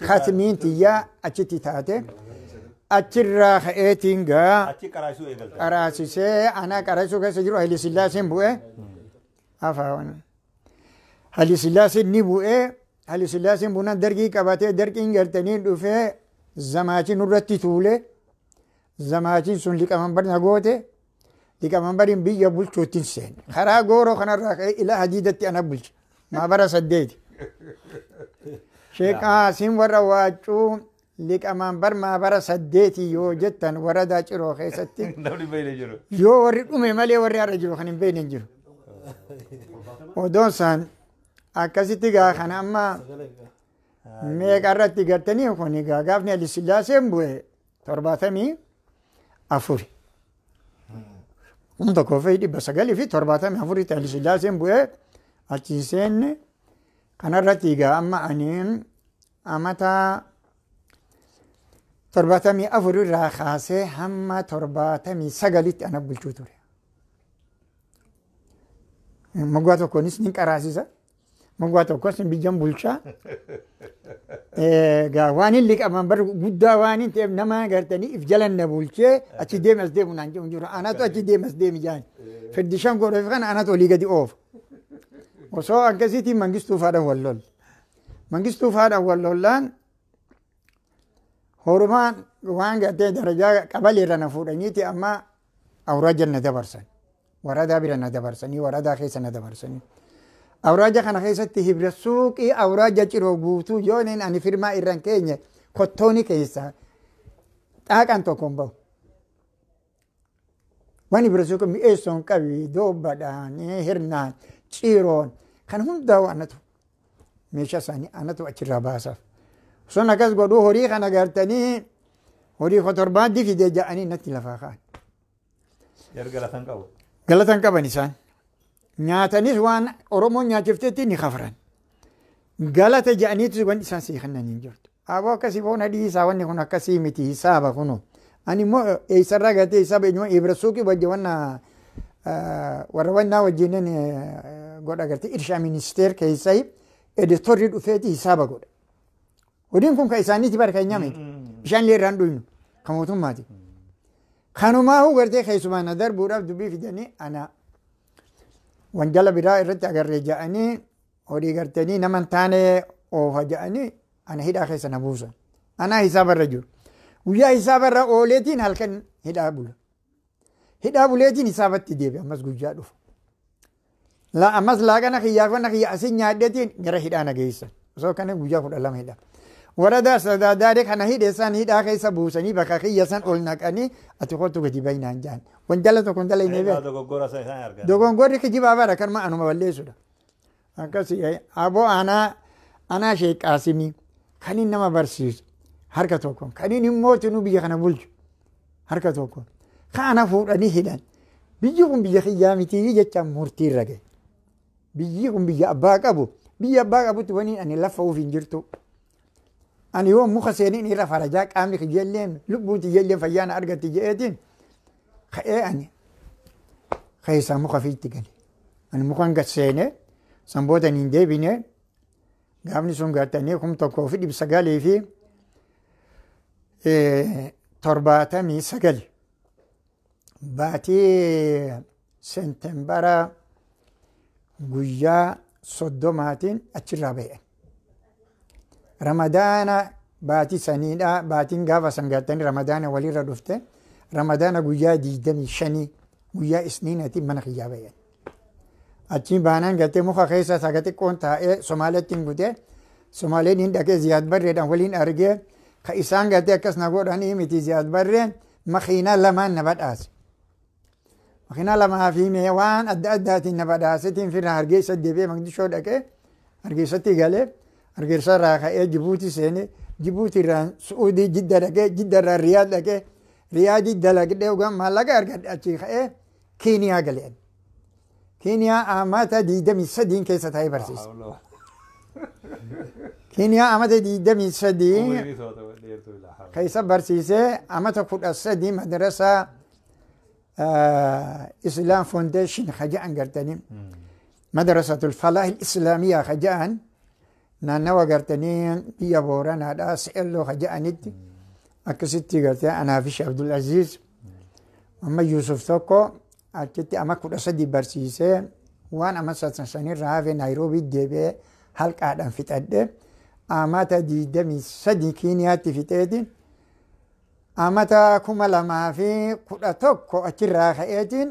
katmiin tiyyaa achitti taate achirraa ka'eetiin gaa qaraasisee anaa qaraasisuu keessa jiru Haile Sillaaseen bu'ee afaan Haile Sillaaseen ni bu'ee Haile Sillaaseen buna dargii qabatee dargiin gartanii dhufee zamaachi nurratti tuule zamaachiin sun liqamanbar na goote liqamanbariin biyya bulchuutti seene karaa gooroo kanarraa ka'ee ila hadiidatti ana bulche maabara 8 Sheekh Qaasim warra Waaccuu liqamanbar maabara 8 yoo jettan waradaa Ciroo keessatti yoo warri dhume malee warri har'a jiru kan hin beekne hin jiru odoon isaan akkasitti gaa kana amma meeqa irratti gartanii kun egaa gaafni Haile Sillaaseen bu'e 74 tokko fi 974 Haile Sillaaseen bu'ee achi seenne kanarratti egaa amma ani amata 74 irraa kaasee hamma 79tti ana bulchuu ture. Moggaa tokkonis ni qaraasisa. Moggaa tokkos biyyan bulchaa. Egaa waan hin liqamanbar guddaa waan hin ta'eef nama gartanii if jalan na bulchee achi deemas deemu naan jedhu jiru. Anatu achi deemas deemi jaan. Firdishan godhoof kana anatu olii gadi oofa. Osoo akkasitti Mangistuu faadhaan wal lolle. Mangistuu faadhaan wal lollaan horumaan waan gartee darajaa qabaleerra na fuudhaniiti amma awraaja na dabarsan. Waradaa bira na dabarsanii waradaa keessa na dabarsanii. Awraaja kana keessatti hibra suuqii awraaja Ciroo guutuu yoo ani firmaa irraan keenye kottooni keessa xaaqaan tokko hin bahu. Waan hibra suuqii mi'eessoon qabi doobbaadhaan hirnaan Ciroon kan hundaa'u anatu meeshaa isaanii anatu achirraa baasaaf. Sun akkas godhuu horii kana gartanii horii 7 fidee ja'anii natti lafaa kaa'an. Galatan qabu. Galatan qaban isaan. Nyaatanis waan Oromoon nyaachifteetti ni kafran. Galata ja'aniitu wanti isaan sii kennanii jirtu. Aboo akkasii foon adii isaa wanni kun akkasii miti hisaaba kunu. Ani immoo eessarraa gatee hisaaba eenyuma Ibra Suuqii wajji wanna warra wannaa wajjiniin godha gartee irshaa ministeer keessaa editorri dhufeeti hisaaba godha. Horiin kun kan isaaniiti bara kan nyaamete. Bishaan illee irraan dhuynu kan mootummaati. Kanumaahuu gartee keessumaa na darbuudhaaf dubbii fidanii ana wanjala biraa irratti agarree ja'anii horii gartanii nama hin taane oofa ja'anii ana hidhaa keessa na buusan. Anaa hisaabarra jiru. Guyyaa hisaabarra ooleetiin halkan hidhaa bula. Hidhaa buleetiin hisaabatti deebi ammas guyyaa dhufu. Ammas laaqana kiyyaafana kiyya asin nyaadheetiin gara hidhaa na geessan. Osoo kana guyyaa 12 hidhaa. Waradaa sadaadaadee kana hidheessan hidhaa keessa buusanii bakka kiyyasan ol naqanii ati kottu gadi bahinaan jaan. Wanjala tokko dala hin eebee. Dogongorri kijibaa bara kanuma anuma balleessudha. Akkasii aboo anaa Sheekh Qaasimii kan inni nama barsiisu harka tokko kan inni immoo tinuu biyya kana bulchu harka tokko. Kana fuudhanii hidhan. Biyyi kun biyya kiyyaa mitii jecha murtii irra gahe. Biyyi kun biyya abbaa qabu. Biyya abbaa qabutti waniin ani lafa uuf hin jirtu. Ani yoo muka seeniin irra farajaa qaamni kiyyeelleen lubbuun tiyyeelleen fayyaana argatti jedheetiin ka'ee ani keessaa muka fiitti gale. Ani mukaan gad seenee sanboota hin deebine gaafni sun gattanii 1979 baatii seentembara guyyaa 30 achirraa ba'e. Ramadaana baatii saniidha. Baatiin gaafa sangattanii Ramadaana walirra dhufte. Ramadaana guyyaa 25 guyyaa isniinaatiin mana kiyyaa ba'e. Achiin baanaan gattee muka keessa saga xiqqoon taa'ee Somaaliyaatti hin gute. Somaaleen hin dhaqee Ziyaad Barreedhaan waliin argee ka isaan gattee akkas na godhanii miti Ziyaad Barreen makiinaa lamaan na badhaase. Makiinaa lamaa fi waan adda addaatiin na badhaasetiin firra Hargeysa deebi'ee Maqdishoo dhaqee Hargeysatti galee Hargeysa irraa ka'ee Jibuutii seenee Jibuutii irraa Su'uudii Jidda dhaqee Jidda irraa Riyaad dhaqee Riyaadii dalagdee ogaan maallaqa argadhe achii ka'ee Kiiniyaa galeen. Kiiniyaa amata 23 keessa taa'ee barsiise. Kiiniyaa amata 23 keessa barsiisee amata 13 madrasaa Islam Foundation khaja'an gartanii madrasatul Falaah al-Islaamiyyaa khaja'an naannawa gartanii biyya Booranaadhaa Se'elloo khaja'anitti akkasitti gartee anaa fi Sheekh Abdul Aziz Muhammad Yusuf tokko achitti ama 13 barsiisee waan amma sanirraa hafe naayiroobii deebi'ee halqaadhaan fixadhe amata 23 kiiniyaatti fixeetiin amata 2011 achirraa ka'eetiin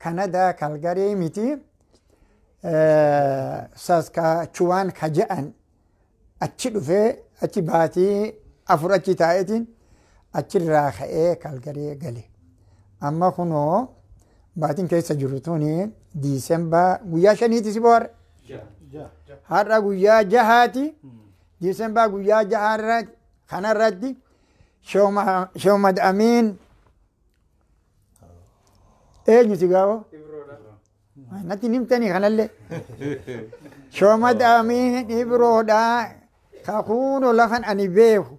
kanadaa kalgarii miti saskaachuwaan ka je'an achi dhufee achi baatii 4 achi taa'eetiin achirraa ka'ee kalgarii gale amma kunoo baatiin keessa jiru tuni diisembaa guyyaa 5 si bohaara har'a guyyaa 6 diisembaa guyyaa 6 kanarratti Sheomad Amin eenyuti gaafo natti nimtanii kanallee Sheomad Amin Ibroodha kakuuno lafan ani beeku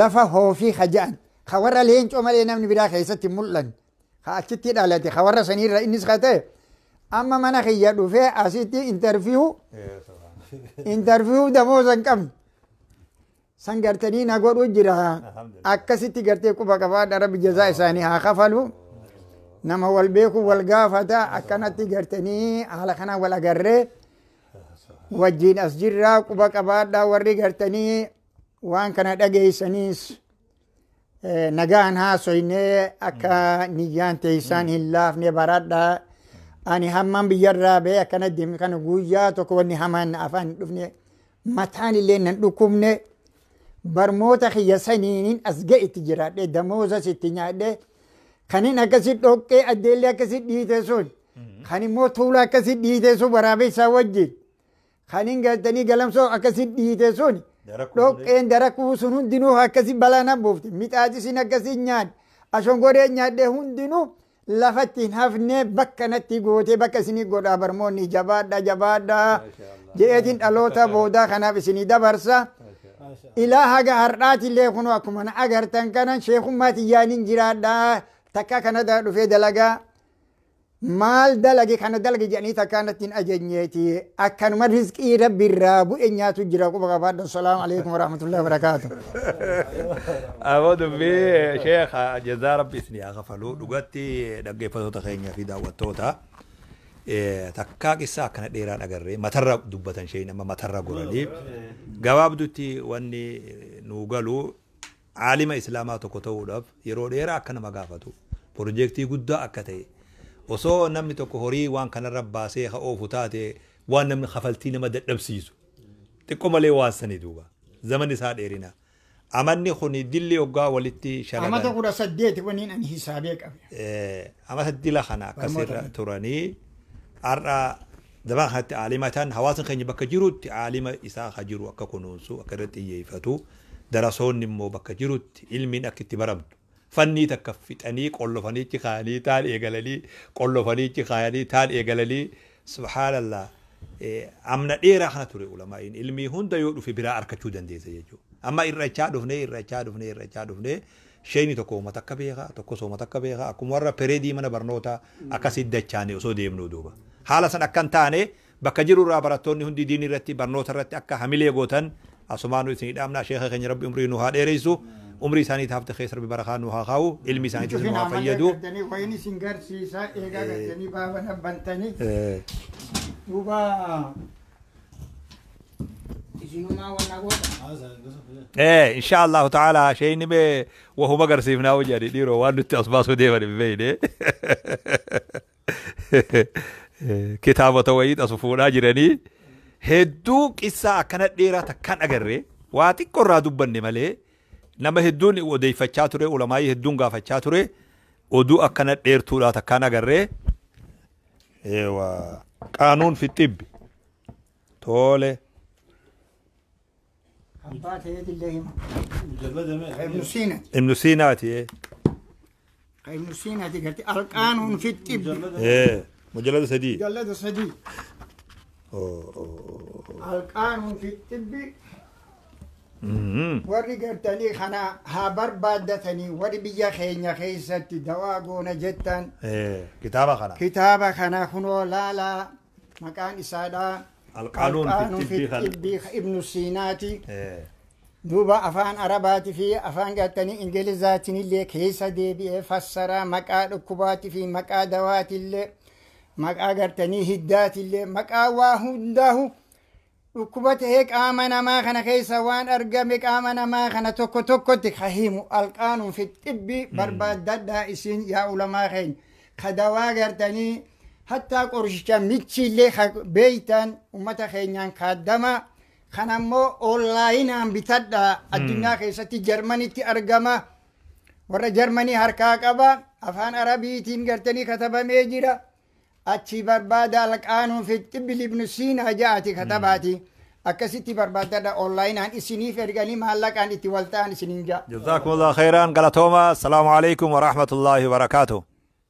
lafa hoofii kaja'an ka warra leencoo malee namni biraa keessatti mul'an ka achitti dhalate ka warra sanirra innis ka ta'e amma mana kiyya dhufee asitti interviyuu damooza hin qabne san gartanii na godhu jira akkasitti gartee quba qabaadha rabbi jazaa isaanii haa kafalu nama wal beeku wal gaafata akkanatti gartanii haala kana wal agarree wajjiin as jirraa quba qabaadha warri gartanii waan kana dhageeysaniis nagaan haasoynee akka niyyaan teeysaan hin laafne baradha ani hamman biyyarraa bee akkana deeme kana guyyaa tokko wanni hamaan afaan hin dhufne mataan illee nan dhukkubne barmoota kiyya saniinin as ga'etti jiraadhe damooza sitti nyaadhe kanin akkasit dhoqqee addeellee akkasit dhiite sun kan immoo tuula akkasit dhiite sun waraabessaa wajjin kanin galtanii galamsoo akkasit dhiite sun dhoqqeen darakuu sun hundinuu akkasi balaa buufte mixaacisin akkasi nyaadhe ashongoree nyaadhe hundinuu lafatti hin hafne bakka natti goote bakka isinii godhaa barmoonni jabaadha je'eetiin dhaloota boodaa kanaaf isinii dabarsa ilaa haga har'aatillee kunoo akkuma na agartan kanan sheekummaati yaaniin jiraadha takka kanadaa dhufee dalagaa maal dalage kana dalage jedhanii takkaa natti hin ajajneeti akkanuma rizqii rabbi irraa bu'e nyaatu jira quba qabaadha assalaamu alaikum warahmatullahi wabarakaatu Aboo dubbii sheekha jazaa rabbi isinii haa kafalu dhugatti dhaggeeffattoota keenya fi daawwattoota takkaa qissaa akkana dheeraan agarree matarra dubbatan sheen amma matarra goranii gabaabdutti wanni nuu galu aalima islaamaa tokko ta'uudhaaf yeroo dheeraa akka nama gaafatu piroojeektii guddaa akka ta'e osoo namni tokko horii waan kanarra baasee haa oofu taate waan namni kafaltii nama dadhabsiisu xiqqoo malee waan sanii duuba zaman isaa dheerina amanni kuni dilli hoggaa walitti sharadan amata 18 waniin ani hisaabee qabe amata dila kana akkasirra turanii arra daban hatti aalimatan hawaasan keenya bakka jirutti aalima isaa ka jiru akka kunuunsu akka irratti xiyyeeffatu darasoonni immoo bakka jirutti ilmiin akka itti baramtu fannii takka fixanii qollofaniichi kaayanii taal eegalanii qollofaniichi kaayanii taal eegalanii subhaanallah amna dheeraa kana ture ulamaa'iin ilmii hunda yoo dhufe biraa arkachuu dandeessa jechuudha amma irrachaa dhufnee sheeni tokko uummata akka beekaa tokko soomata akka beekaa akkuma warra pereedii mana barnoota akkasii dachaane osoo deemnuu duuba haala san akkan taane bakka jirurraa barattoonni hundi diin irratti barnoota irratti akka hamilee gootan asumaanu isinii dhaamna sheekha keenya rabbi umrii nu haa dheereysu umrii isaanii taafte keessa rabbi barakaa nu haa kaa'u ilmi isaaniitis nu haa fayyadu wayni isin garsiisaa eegaa gartanii baaba nabbantanii duuba إن شاء الله تعالى شيء نبي وهو ما قرسيفنا وجري ديرو وانو تصباصو ديما ببيني كتابة تويد أصفونا جراني هدو قصة كانت ديرة كان أقري واتي قرى دبني مالي نما هدون ودي فتشاتوري علماء هدون غا فتشاتوري ودو أكانت دير تولا كان أقري ايوا قانون في الطب تولي ابن سينا ابن سينا قلت القانون في الطب مجلد سدي القانون في الطب وري قلتني خنا هابر بادتني وري بيا خينيا خيستي دواغونا جتان كتابة خنا خنو لا مكان إسادا القانون في الطب ابن سيناتي دوبا أفان عرباتي في أفان قاتني إنجليزاتي اللي كيسا دي بي فسرا مقا ركباتي في مقا دواتي اللي مقا قرتني هداتي اللي مقا واهداه ركبت هيك آمنا ما خنا كيسا وان أرقمك آمنا ما خنا توكو توكو تخهيمو القانون في الطب برباد دادا إسين يا علماء خين خدوا قرتني حتى قرشتا ميتشي اللي بيتا ومتا خينيان كادما خنمو أونلاين عم بتدا الدنيا كيستي جرماني تي أرجما ورا جرماني هركا كبا أفان عربي تين قرتني كتبا ميجرا أتشي بربادا القانون في الطب لابن سينا جاءتي كتباتي أكسيتي بربادا أونلاين عن إسني فرقاني محلك عن إتوالتان سنينجا جزاكم الله خيرا. قلتوما السلام عليكم ورحمة الله وبركاته.